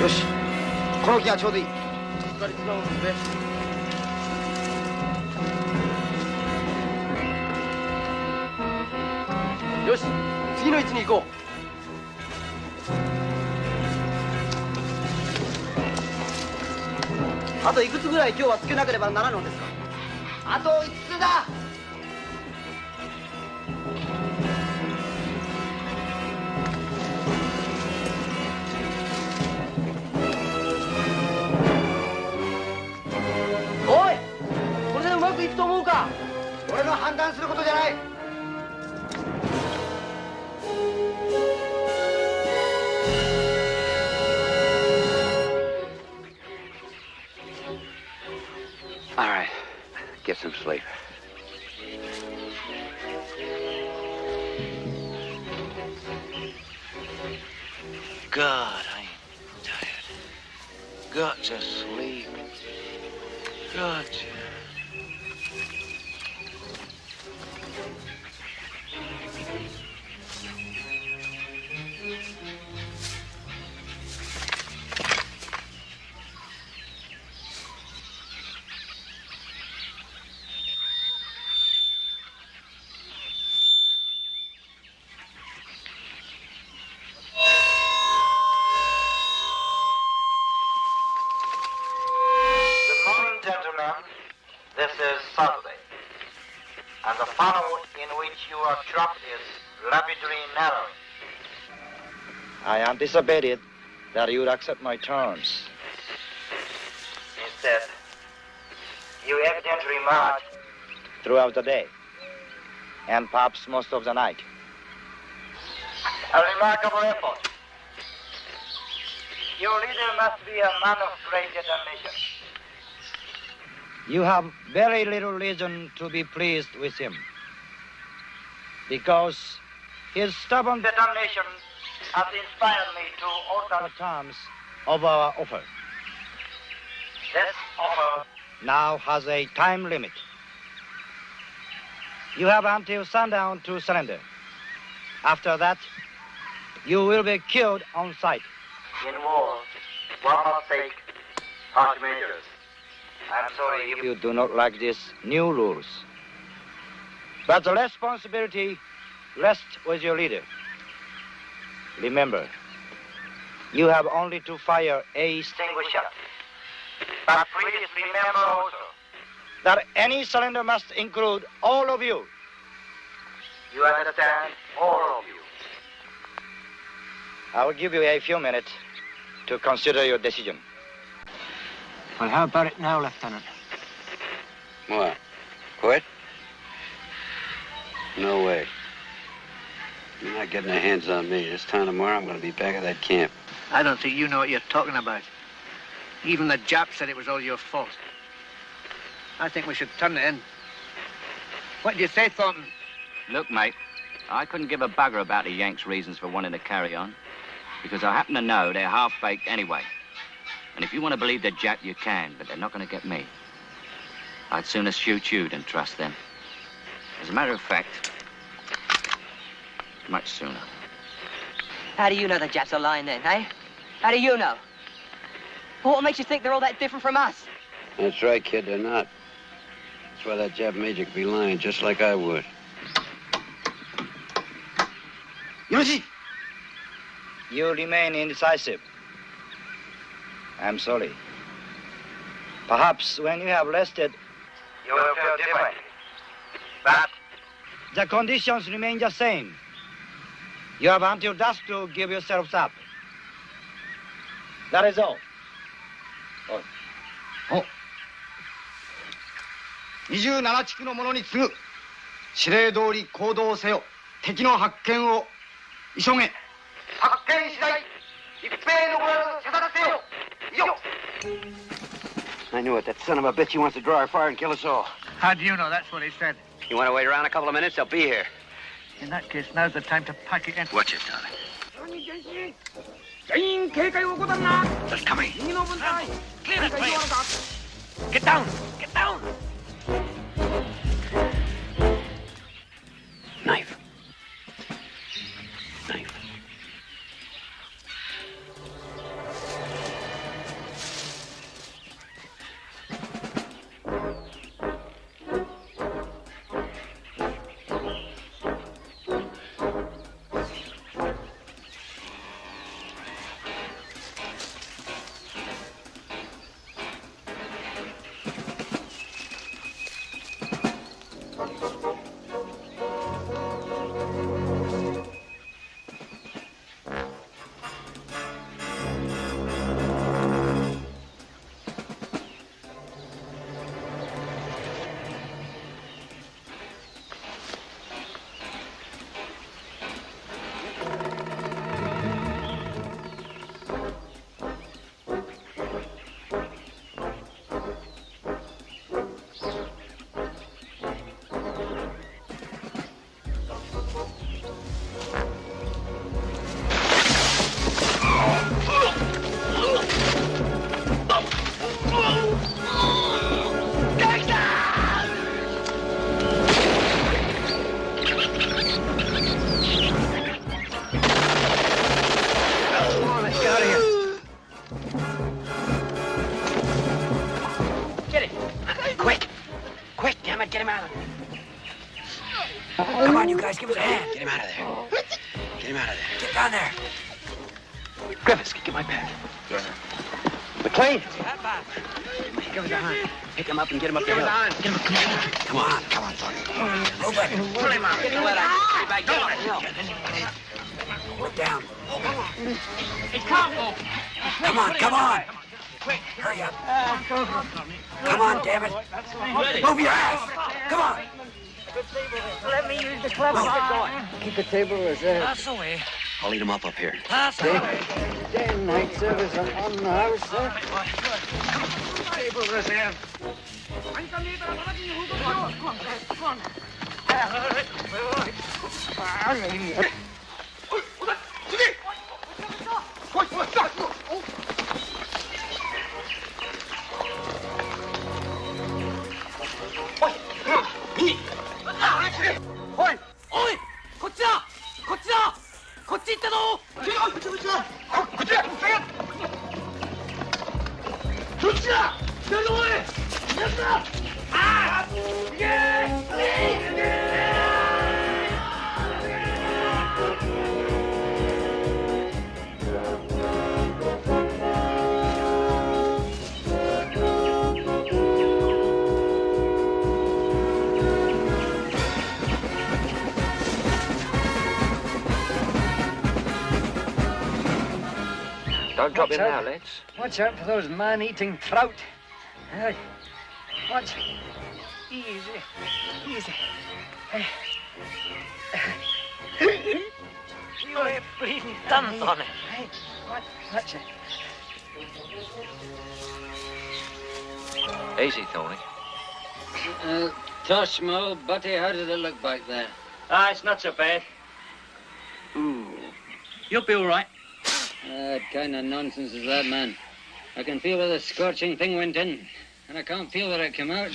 よし、この木がちょうどいい。よし、次の位置に行こう。あといくつぐらい今日はつけなければならぬのですか。あと5つだ。おい、これでうまくいくと思うか。俺の判断することじゃない。All right, get some sleep. God, I'm tired. Got to sleep. Got to. Good morning, gentlemen. This is Saturday. and the funnel in which you are trapped is rapidly narrowing. I anticipated that you would accept my terms. Instead, you evidently march Throughout the day, and perhaps most of the night. a remarkable effort. Your leader must be a man of great determination. You have very little reason to be pleased with him, because his stubborn Determination has inspired me to alter the terms of our offer this offer. now has a time limit. You have until sundown to surrender. After that, you will be killed on sight. In war, one must take harsh measures. I'm sorry You do not like these new rules. But the responsibility rests with your leader. Remember, you have only to fire a extinguisher. But please remember also that any surrender must include all of you. you understand, all of you. I will give you a few minutes to consider your decision. Well, how about it now, Lieutenant? What? Quit? No way. You're not getting their hands on me. This time tomorrow, I'm going to be back at that camp. I don't think you know what you're talking about. Even the Jap said it was all your fault. I think we should turn it in. What do you say, Thornton? Look, mate, I couldn't give a bugger about the Yanks' reasons for wanting to carry on, because I happen to know they're half-baked anyway. And if you want to believe the Jap, you can, but they're not going to get me. I'd sooner shoot you than trust them. As a matter of fact, much sooner. How do you know the Japs are lying then, eh? How do you know? What makes you think they're all that different from us? That's right, kid, they're not. That's why that Jap major could be lying just like I would. Yoshi! You remain indecisive. I'm sorry. Perhaps when you have rested, You will feel differently. But the conditions remain the same. You have until dusk to give yourselves up. That is all. 27地区の者に次ぐ指令通り行動せよ。敵の発見を急げ。発見次第一平のらず射殺せよ。以上。 I knew it. That son of a bitch, he wants to draw our fire and kill us all. How do you know that's what he said? You want to wait around a couple of minutes? They'll be here. In that case, now's the time to pack it in. Watch it, darling. They're coming. Clear the trail. Get down! Get down! Knife. Knife. Come on, you guys, give us a hand. Get him out of there. Get him out of there. Get down there. Griffiths, get my pad. McLean. Give us a hand. pick him up and get him up the hill. Get him up, come on, Tony. Move it. Pull him out. Get the lead out. Get him up the hill. Look down. He can't move. Come on, come on. Quick. Hurry up. Come on, damn it. Move your ass. Come on. Let me use the club. Keep the table reserved. That's the way. I'll eat him up here. That's the way. Day and night service on the house, sir. Table reserved. Oi! こっちだ！こっちだ！こっち行ったぞ！こっちだ！こっちだ！こっちだ！こっちだ！なんだおい！なんだ！ああ！いけ！Don't drop in now, lads. Watch out for those man-eating trout. Watch. Easy. Easy. You ain't bleeding done on it. Hey, watch it. Easy, Thorny. Tosh, Mo, Butty, how does it look back there? It's not so bad. Ooh. You'll be all right. What kind of nonsense is that, man? I can feel where the scorching thing went in, and I can't feel where it came out.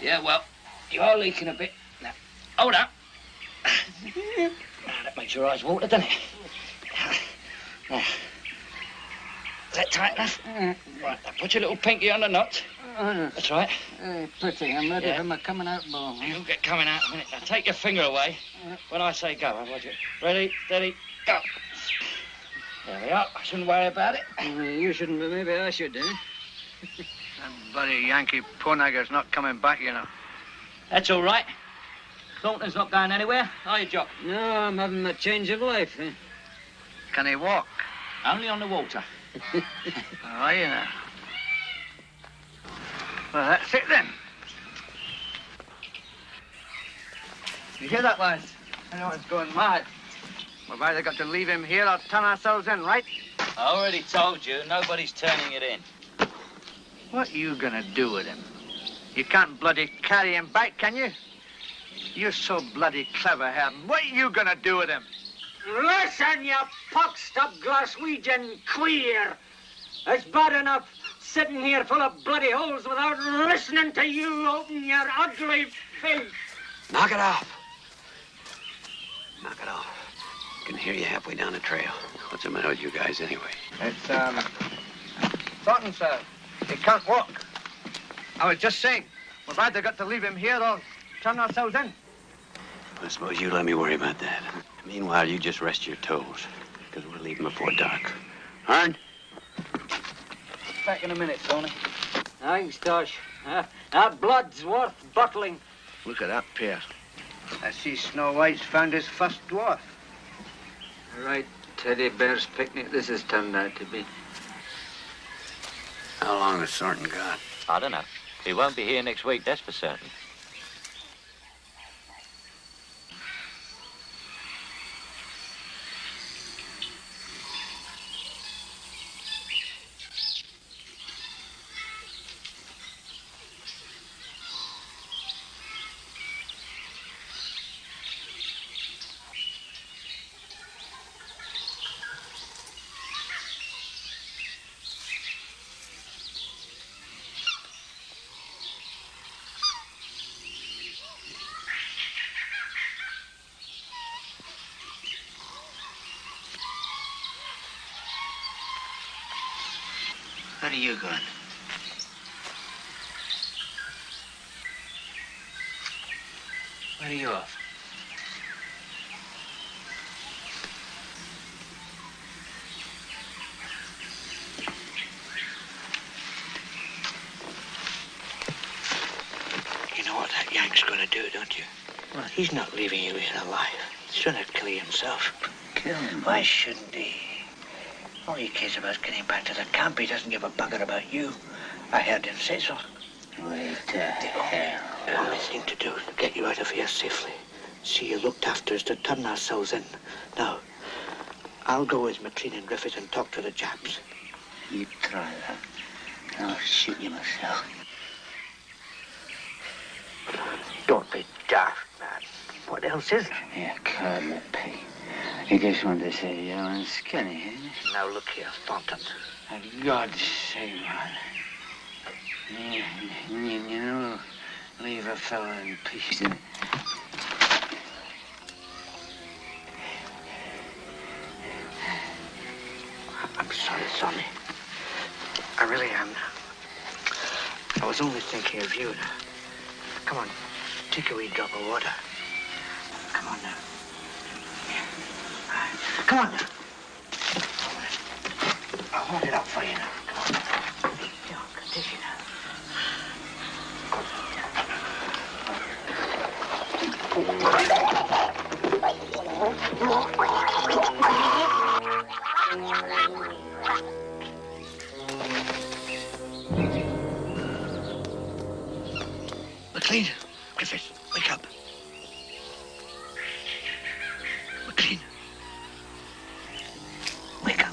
Yeah, well, you're leaking a bit. Now, hold up. That makes your eyes water, doesn't it? Is that tight enough? Right, now put your little pinky on the knot. That's right. Pretty, I'm ready for my coming out ball. You'll get coming out in a minute. Now take your finger away when I say go. Watch it. Ready, steady, go. There we are. I shouldn't worry about it. You shouldn't, but maybe I should, eh? That bloody Yankee Ponagger's not coming back, you know. That's all right. Thornton's not going anywhere, are you, Jock? No, I'm having a change of life. Eh? Can he walk? Only on the water. Oh, you know. Well, that's it then. You hear that, lads? I know it's going mad. We've either got to leave him here or turn ourselves in, right? I already told you, nobody's turning it in. What are you gonna do with him? You can't bloody carry him back, can you? You're so bloody clever, Herman. What are you gonna do with him? Listen, you pox-stub Glaswegian queer. It's bad enough sitting here full of bloody holes without listening to you open your ugly face. Knock it off. Knock it off. I can hear you halfway down the trail. What's the matter with you guys, anyway? It's, Thornton, sir. He can't walk. I was just saying, we've either got to leave him here or turn ourselves in. I suppose you let me worry about that. Meanwhile, you just rest your toes, because we're leaving before dark. Hearn? Back in a minute, Tony. Thanks, Tosh. That blood's worth bottling. Look at that pair. I see Snow White's found his first dwarf. Right, teddy bear's picnic this has turned out to be. How long has Thornton got? I don't know. He won't be here next week, that's for certain. Where are you going? Where are you off? Yank's gonna do, don't you? Well, he's not leaving you here alive. He's trying to kill you himself. Kill him? Why shouldn't he? All he cares about is getting back to the camp. He doesn't give a bugger about you. I heard him say so. Wait the hell. The only thing to do to get you out of here safely, see you looked after, is to turn ourselves in. Now, I'll go with Matrine and Griffith and talk to the Japs. You try that. I'll shoot you myself. Don't be daft, man. What else is there? Yeah, Carl Pay. You just want to say young and skinny, eh? Now look here, Thornton. For God's sake, man. You know, leave a fella in peace. I'm sorry, Sonny. I really am. I was only thinking of you. Come on, take a wee drop of water. Come on now. Come on now. I'll hold it up for you now. Come on. Yeah, take it now. McLean, Griffith, wake up. McLean. Wake up.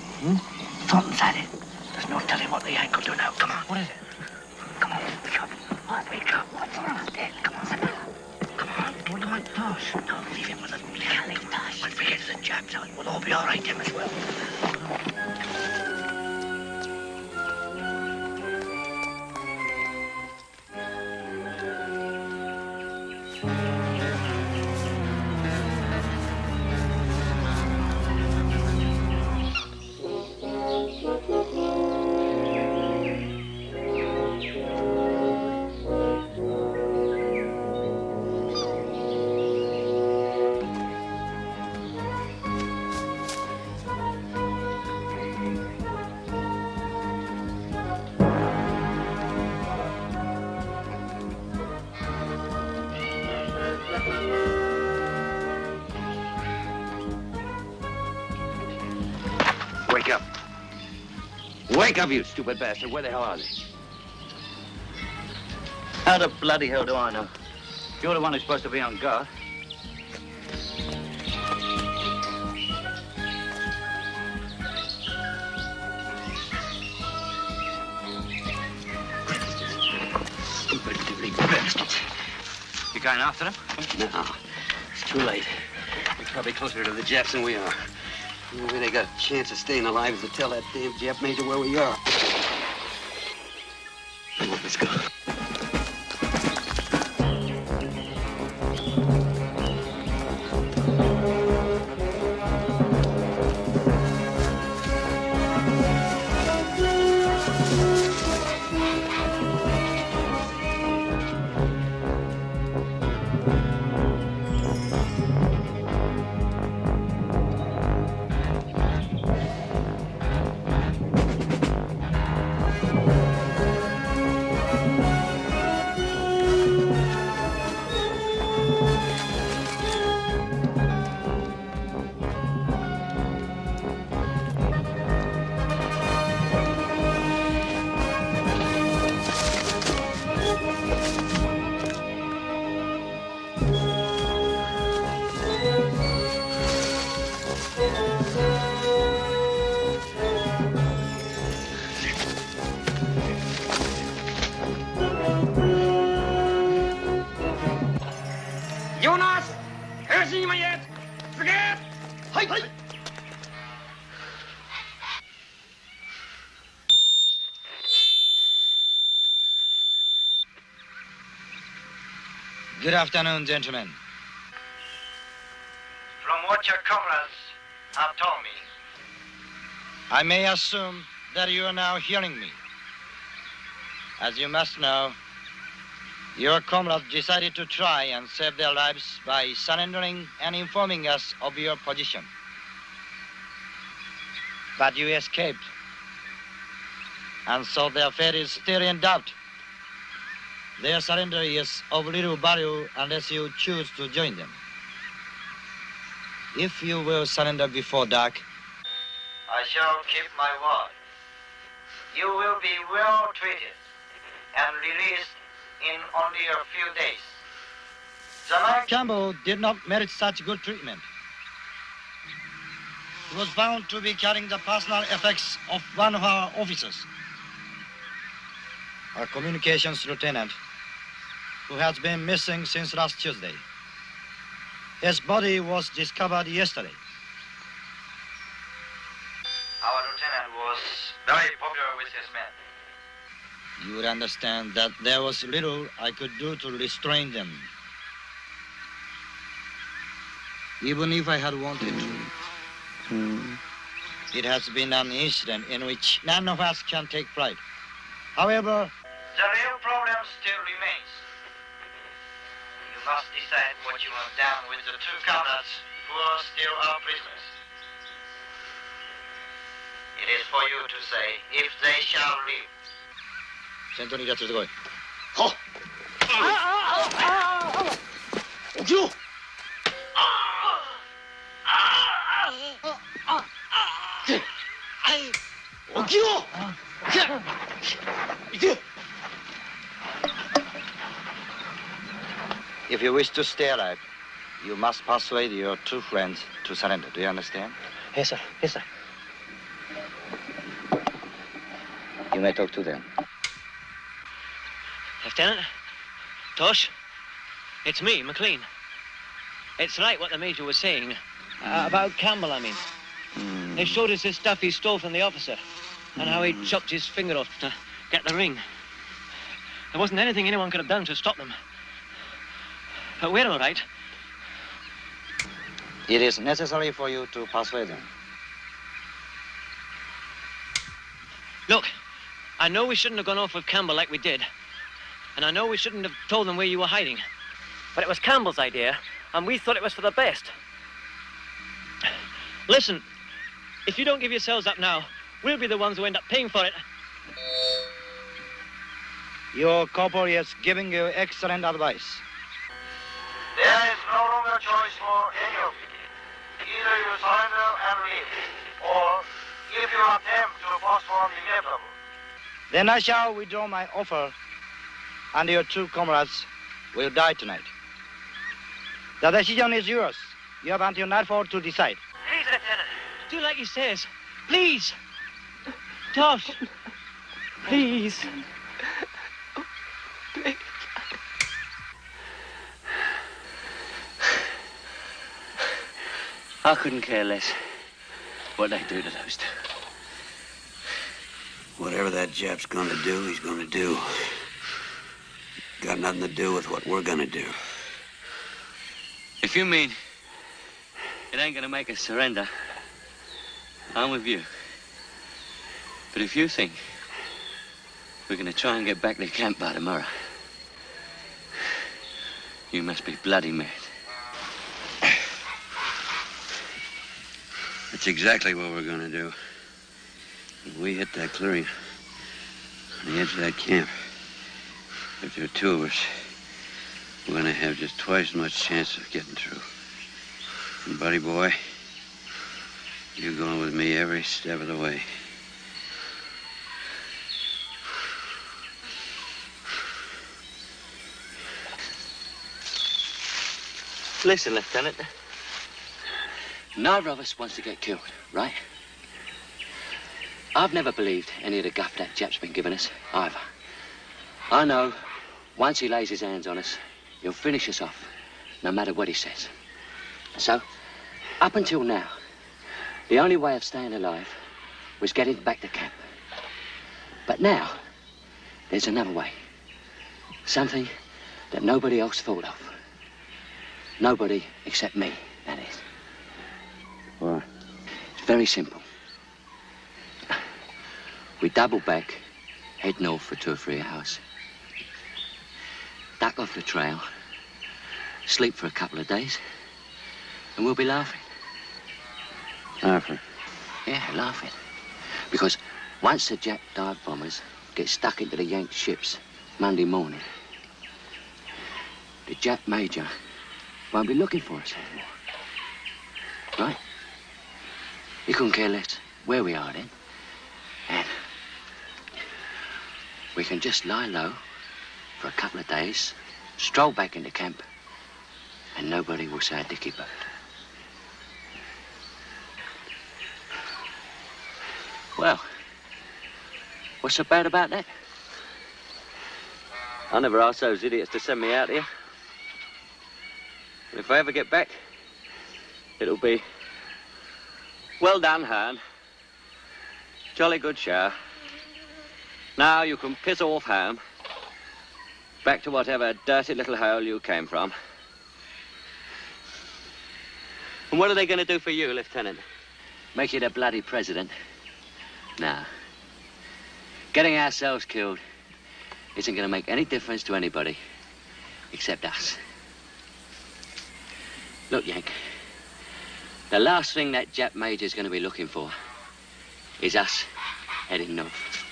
Thornton's at it. There's no telling what the Yank will do now. Come on. What is it? Come on, wake up. What? Wake up. What's wrong? There, come on. Come on. What do you want, Tosh? No, leave him with us. We can't leave Tosh. Once we get the Japs out, we'll all be all right, him as well. Wake up. Wake up, you stupid bastard. Where the hell are they? How the bloody hell do I know? You're the one who's supposed to be on guard. Stupid dirty bastards. You going after them? No. It's too late. We're probably closer to the Japs than we are. The only way they got a chance of staying alive is to tell that damn Jap major where we are. Come on, let's go. Jonas! Hör Sie mal jetzt! Vergeht! Hei, hei! Good afternoon, gentlemen. From what your comrades have told me, I may assume that you are now hearing me. As you must know, your comrades decided to try and save their lives by surrendering and informing us of your position. But you escaped, and so their fate is still in doubt. Their surrender is of little value unless you choose to join them. If you will surrender before dark, I shall keep my word. You will be well treated and released in only a few days. The man Campbell did not merit such good treatment. He was found to be carrying the personal effects of one of our officers, a communications lieutenant who has been missing since last Tuesday. His body was discovered yesterday. Our lieutenant was very popular with his men. You would understand that there was little I could do to restrain them, even if I had wanted to. It has been an incident in which none of us can take pride. However, the real problem still remains. You must decide what you have done with the two comrades who are still our prisoners. It is for you to say if they shall live. 先頭にいるやつ連れてこい。はっ。起きろ。起きろ。行け。If you wish to stay alive, you must persuade your two friends to surrender. Do you understand? Yes, sir. Yes, sir. You may talk to them. Lieutenant, Tosh, it's me, McLean. It's right what the Major was saying. About Campbell, I mean. They showed us this stuff he stole from the officer and how he chopped his finger off to get the ring. There wasn't anything anyone could have done to stop them. But we're all right. It is necessary for you to persuade them. Look, I know we shouldn't have gone off with Campbell like we did. And I know we shouldn't have told them where you were hiding. But it was Campbell's idea, and we thought it was for the best. Listen, if you don't give yourselves up now, we'll be the ones who end up paying for it. Your corporal is giving you excellent advice. There is no longer choice for any of you. Either you surrender and leave, or if you attempt to postpone the inevitable. Then I shall withdraw my offer, and your two comrades will die tonight. The decision is yours. You have until nightfall to decide. Please, Lieutenant, do like he says. Please. Tosh. Please. I couldn't care less what they do to those two. Whatever that Jap's gonna do, he's gonna do. Got nothing to do with what we're gonna do. If you mean it ain't gonna make us surrender, I'm with you. But if you think we're gonna try and get back to camp by tomorrow, you must be bloody mad. That's exactly what we're gonna do. If we hit that clearing on the edge of that camp, if there are two of us, we're gonna have just twice as much chance of getting through. And buddy boy, you're going with me every step of the way. Listen, Lieutenant. Neither of us wants to get killed, right? I've never believed any of the guff that Jap's been giving us, either. I know, once he lays his hands on us, he'll finish us off, no matter what he says. So, up until now, the only way of staying alive was getting back to camp. But now, there's another way. Something that nobody else thought of. Nobody except me, that is. What? It's very simple. We double back, head north for 2 or 3 hours, duck off the trail, sleep for a couple of days, and we'll be laughing. Laughing? Yeah, laughing. Because once the Jap dive bombers get stuck into the Yank ships Monday morning, the Jap Major won't be looking for us anymore. Right? He couldn't care less where we are then. And we can just lie low for a couple of days, stroll back into camp, and nobody will say a dicky bird. Well, what's so bad about that? I never asked those idiots to send me out here. And if I ever get back, it'll be, well done, Han. Jolly good shower. Now you can piss off home. Back to whatever dirty little hole you came from. And what are they going to do for you, Lieutenant? Make you the bloody president? Nah. Getting ourselves killed isn't going to make any difference to anybody except us. Look, Yank, the last thing that Jap Major's going to be looking for is us heading north.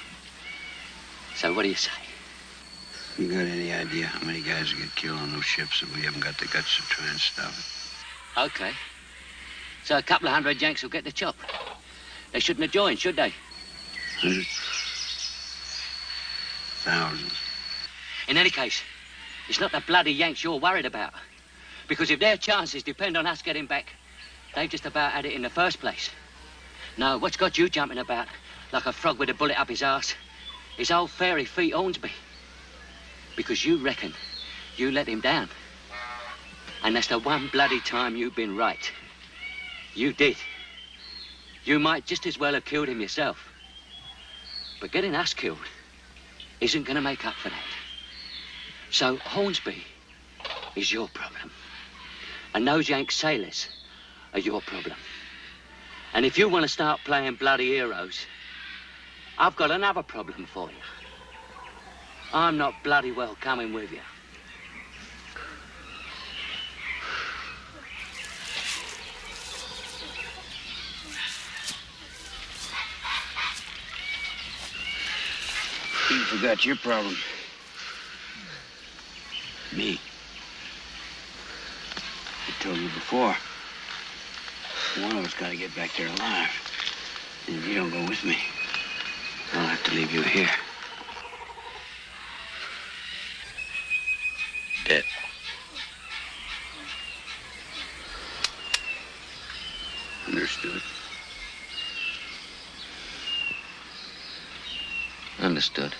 So what do you say? You got any idea how many guys will get killed on those ships if we haven't got the guts to try and stop it? Okay. So a couple of 100 Yanks will get the chop. They shouldn't have joined, should they? Hundreds. Thousands. In any case, it's not the bloody Yanks you're worried about. Because if their chances depend on us getting back, they've just about had it in the first place. No, what's got you jumping about like a frog with a bullet up his arse is old fairy feet Hornsby. Because you reckon you let him down. And that's the one bloody time you've been right. You did. You might just as well have killed him yourself. But getting us killed isn't going to make up for that. So Hornsby is your problem. And those Yank sailors are your problem. And if you want to start playing bloody heroes, I've got another problem for you. I'm not bloody well coming with you. You forgot your problem. Me. I told you before. One of us got to get back there alive. And if you don't go with me, I'll have to leave you here. Dead. Understood. Understood.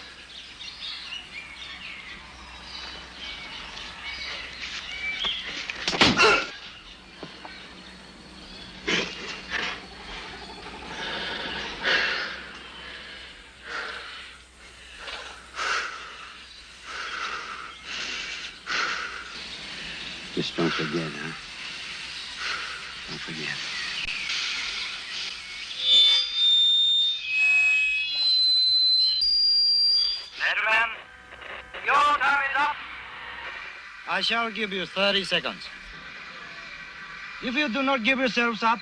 Just don't forget, huh? Don't forget. Gentlemen, your time is up. I shall give you 30 seconds. If you do not give yourselves up,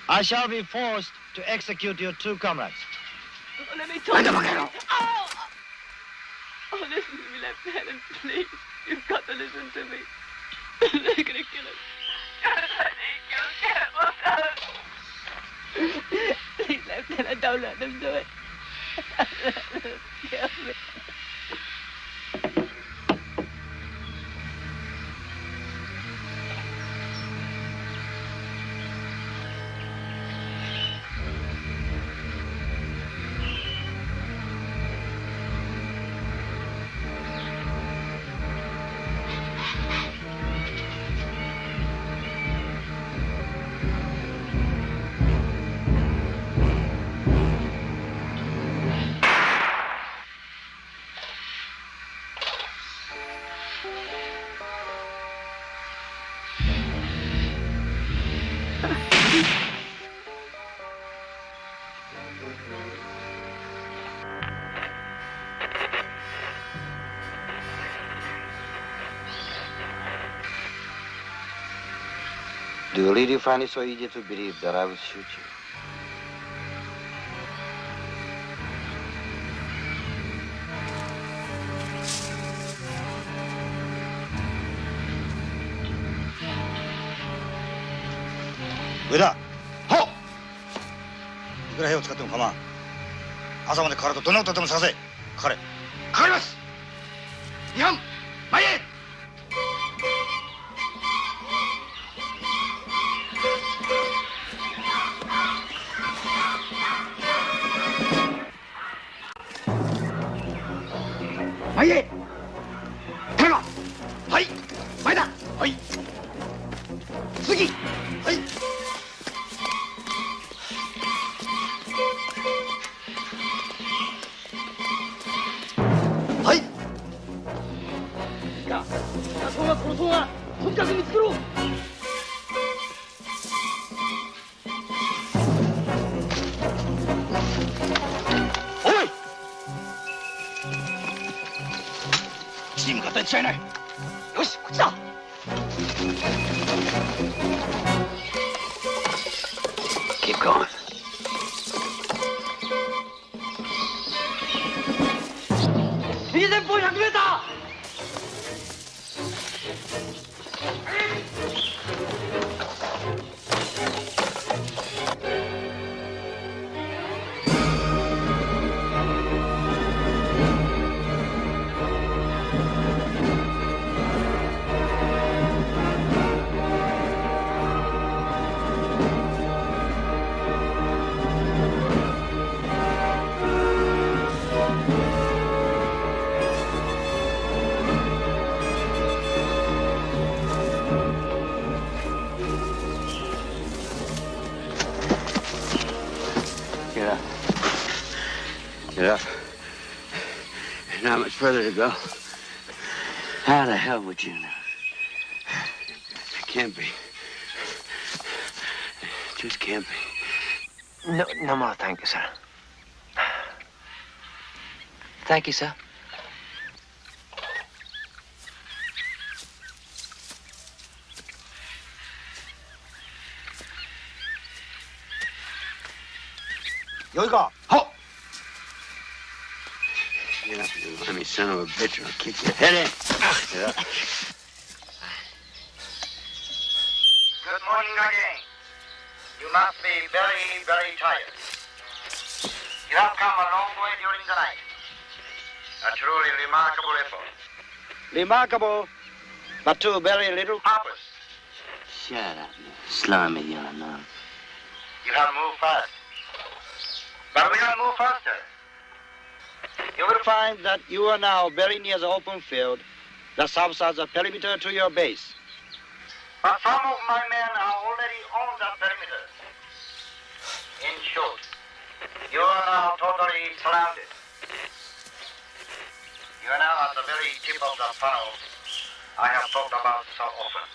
I shall be forced to execute your two comrades. Oh, let me talk. Oh! Oh, listen to me, Lieutenant, please. You've got to listen to me. They're gonna kill us. Please, Lieutenant, don't let them do it. Kill me. Do you really find it so easy to believe that I will shoot you? 上田。はっ。いくら兵を使っても構わん。朝まで体どんなことでもさせ。かかれ。かかります。2班前へ。前へ。タイガー。はい。前だ。はい。次。はい。はい。いや、そうが殺そうが、とにかく見つけろ。おい。チーム方に違いない。よし、こっちだ。Keep going. 右前方100メーター。Get up. Get up. There's not much further to go. How the hell would you know? It can't be. It just can't be. No more, thank you, sir. Thank you, sir. 여기가. Get up, you limey son of a bitch, or I'll kick your head in. Get up. Good morning again. You must be very, very tired. You have come a long way during the night. A truly remarkable effort. Remarkable, but to very little purpose. Shut up, you slimy yellow nun. You have moved fast. But we have moved faster. You will find that you are now very near the open field that serves as a perimeter to your base. But some of my men are already on that perimeter. In short, you are now totally surrounded. You are now at the very tip of the funnel I have talked about so often.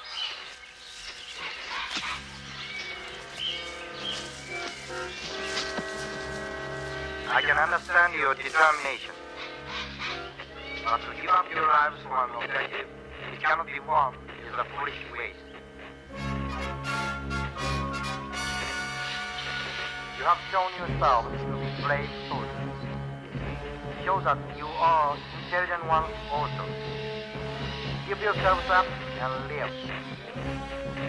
I can understand your determination. But to give up your lives for an objective, it cannot be won, is a foolish waste. You have shown yourselves to be brave soldiers. Show that you are intelligent ones also. Keep yourselves up and live.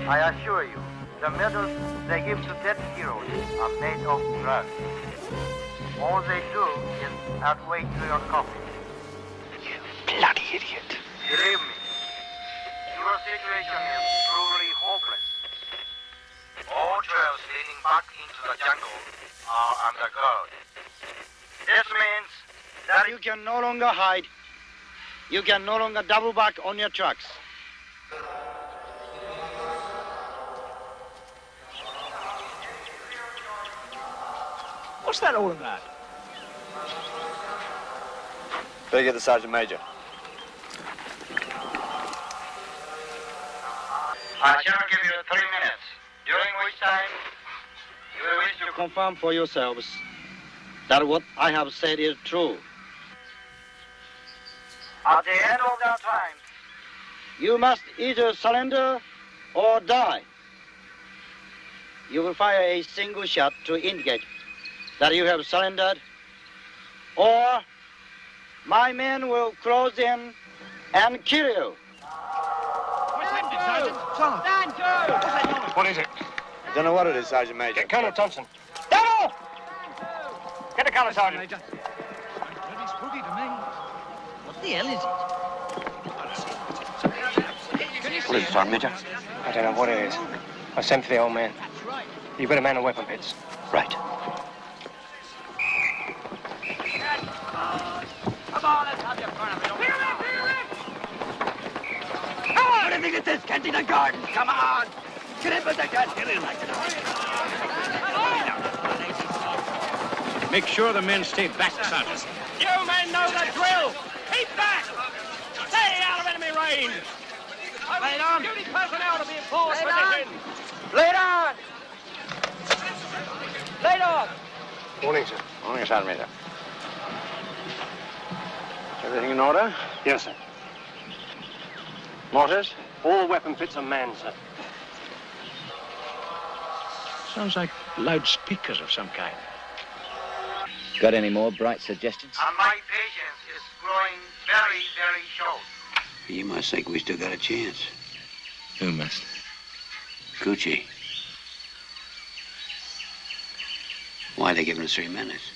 I assure you, the medals they give to dead heroes are made of blood. All they do is add weight to your coffin. You bloody idiot. Believe me, your situation is truly hopeless. All trails leading back into the jungle are under guard. This means that You can no longer hide. You can no longer double back on your tracks. What's that all about? Better get the Sergeant Major. I shall give you 3 minutes, during which time you will wish to Confirm for yourselves that what I have said is true. At the end of that time, You must either surrender or die. You will fire a single shot to indicate that you have surrendered, or my men will close in and kill you. What's happening, Sergeant? What is it? Don't know what it is, Sergeant Major. Get Colonel Thompson. Donald! Get the Colonel Sergeant. Major. Bloody spooky to me. What the hell is it? What is it, Sergeant Major? I don't know what it is. I sent for the old man. You better man the weapon pits. Right. Come on, let's have your fun. Come on! What do you think it is, Kensington Gardens? Come on! Get in with the gun. Get in like Make sure the men stay back, Sergeant. You men know the drill. Keep back. Stay out of enemy range. Lay on. Duty personnel to be in force position. Lay on! Lay on! Morning, sir. Morning, Sergeant Major. Everything in order? Yes, sir. Mortars? All weapon pits are manned, sir. Sounds like loudspeakers of some kind. Got any more bright suggestions? My patience is growing very, very short. You must think we still got a chance. Who must? Gucci. Why are they giving us 3 minutes?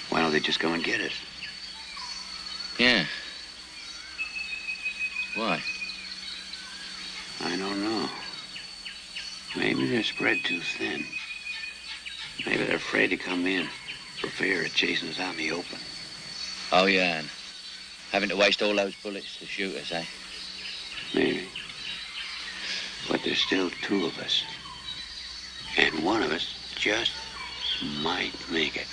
Why don't they just go and get us? Yeah. Why? I don't know. Maybe they're spread too thin. Maybe they're afraid to come in for fear of chasing us out in the open. Oh, yeah, and having to waste all those bullets to shoot us, eh? Maybe. But there's still 2 of us. And one of us just might make it.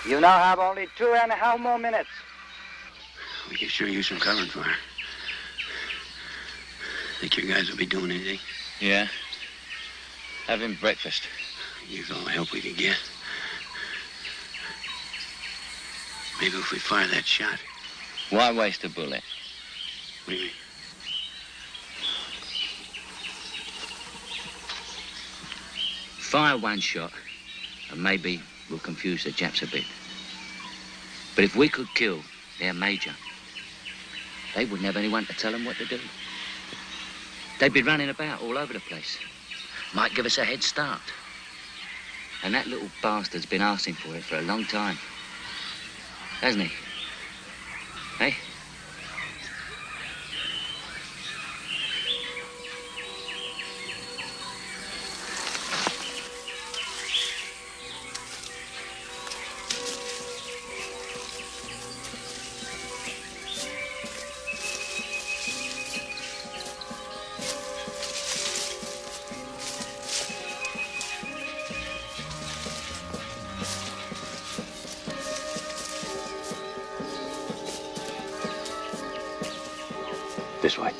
You now have only 2.5 more minutes. We could sure use some covering fire. Think your guys will be doing anything? Yeah. Having breakfast. Use all the help we can get. Maybe if we fire that shot. Why waste a bullet? Maybe. Fire one shot, and maybe we'll confuse the Japs a bit. But if we could kill their major, they wouldn't have anyone to tell them what to do. They'd be running about all over the place. Might give us a head start. And that little bastard's been asking for it for a long time. Hasn't he? Hey? This way.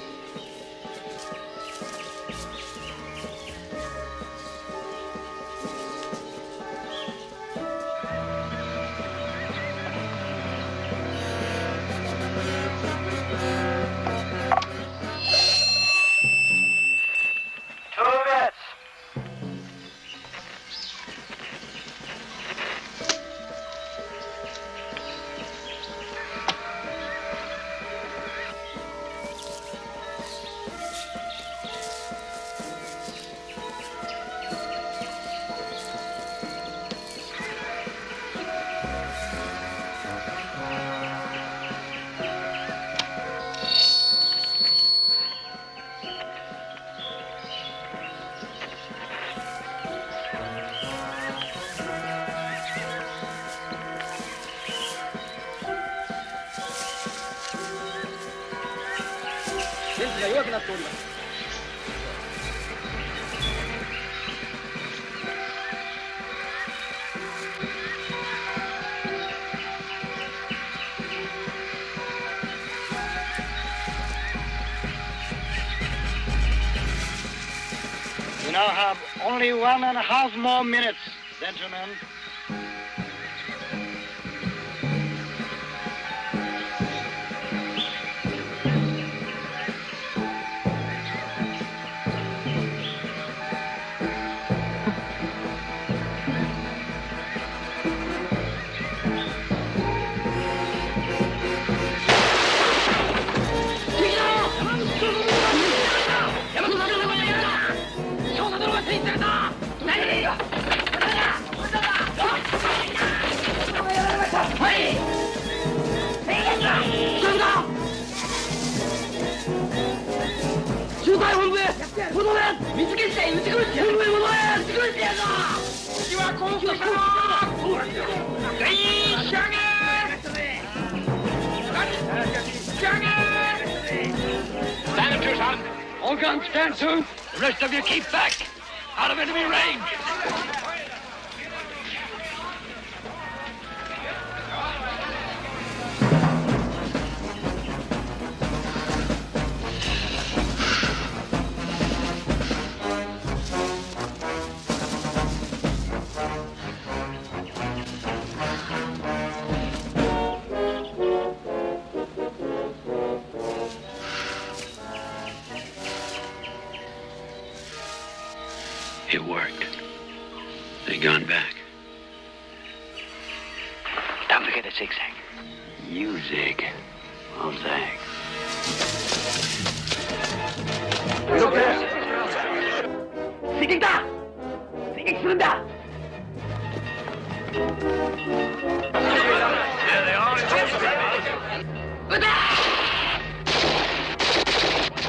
You now have only 1.5 more minutes, gentlemen. Stand to, son. All guns stand to. The rest of you keep back. Out of enemy range. It worked. They gone back. Don't forget to zigzag. You zig. I'll zag. 지긴다! 지기 치른다!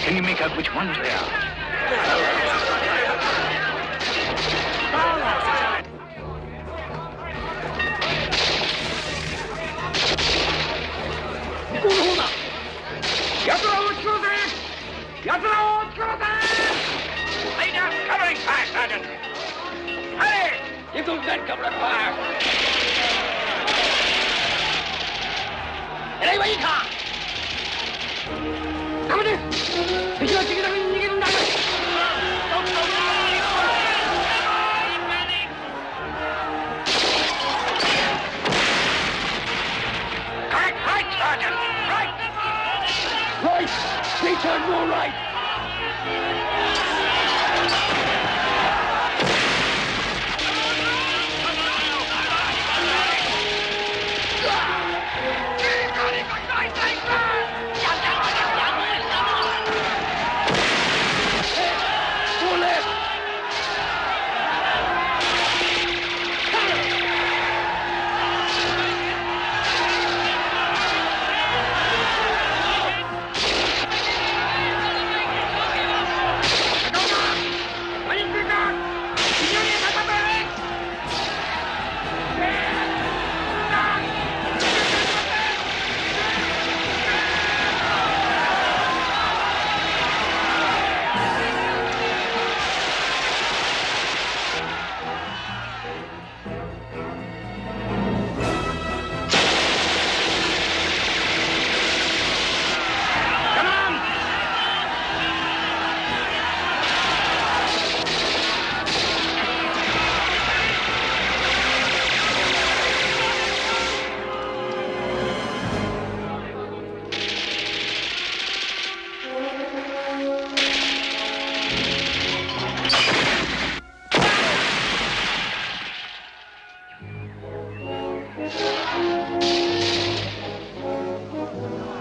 Can you make out which ones they are? Lay down covering fire, Sergeant. Hurry! Give those men cover and fire. Anyway, you can't. Come on, right, Sergeant. Right. Right. They turn more right.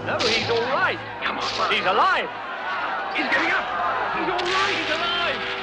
No, he's all right. Come on. He's alive. He's getting up. He's all right. He's alive.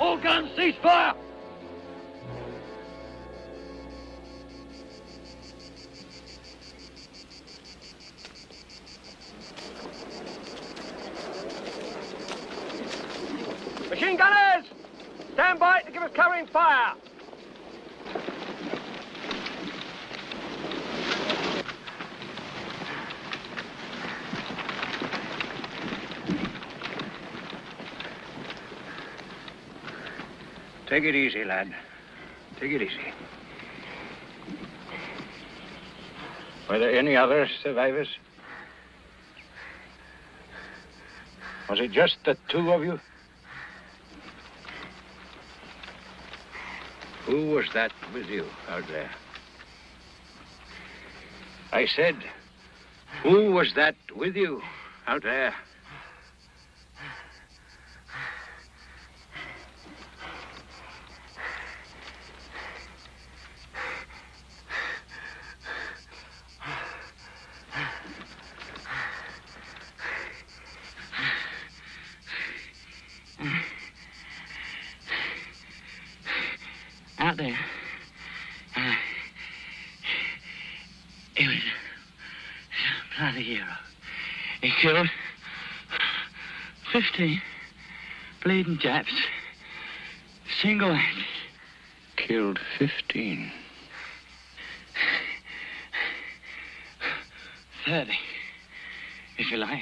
All guns, cease fire! Machine gunners! Stand by to give us covering fire. Take it easy, lad. Take it easy. Were there any other survivors? Was it just the two of you? Who was that with you out there? I said, who was that with you out there? Out there. He was a bloody hero. He killed 15 bleeding Japs single-handed. Killed 15. 30, if you like.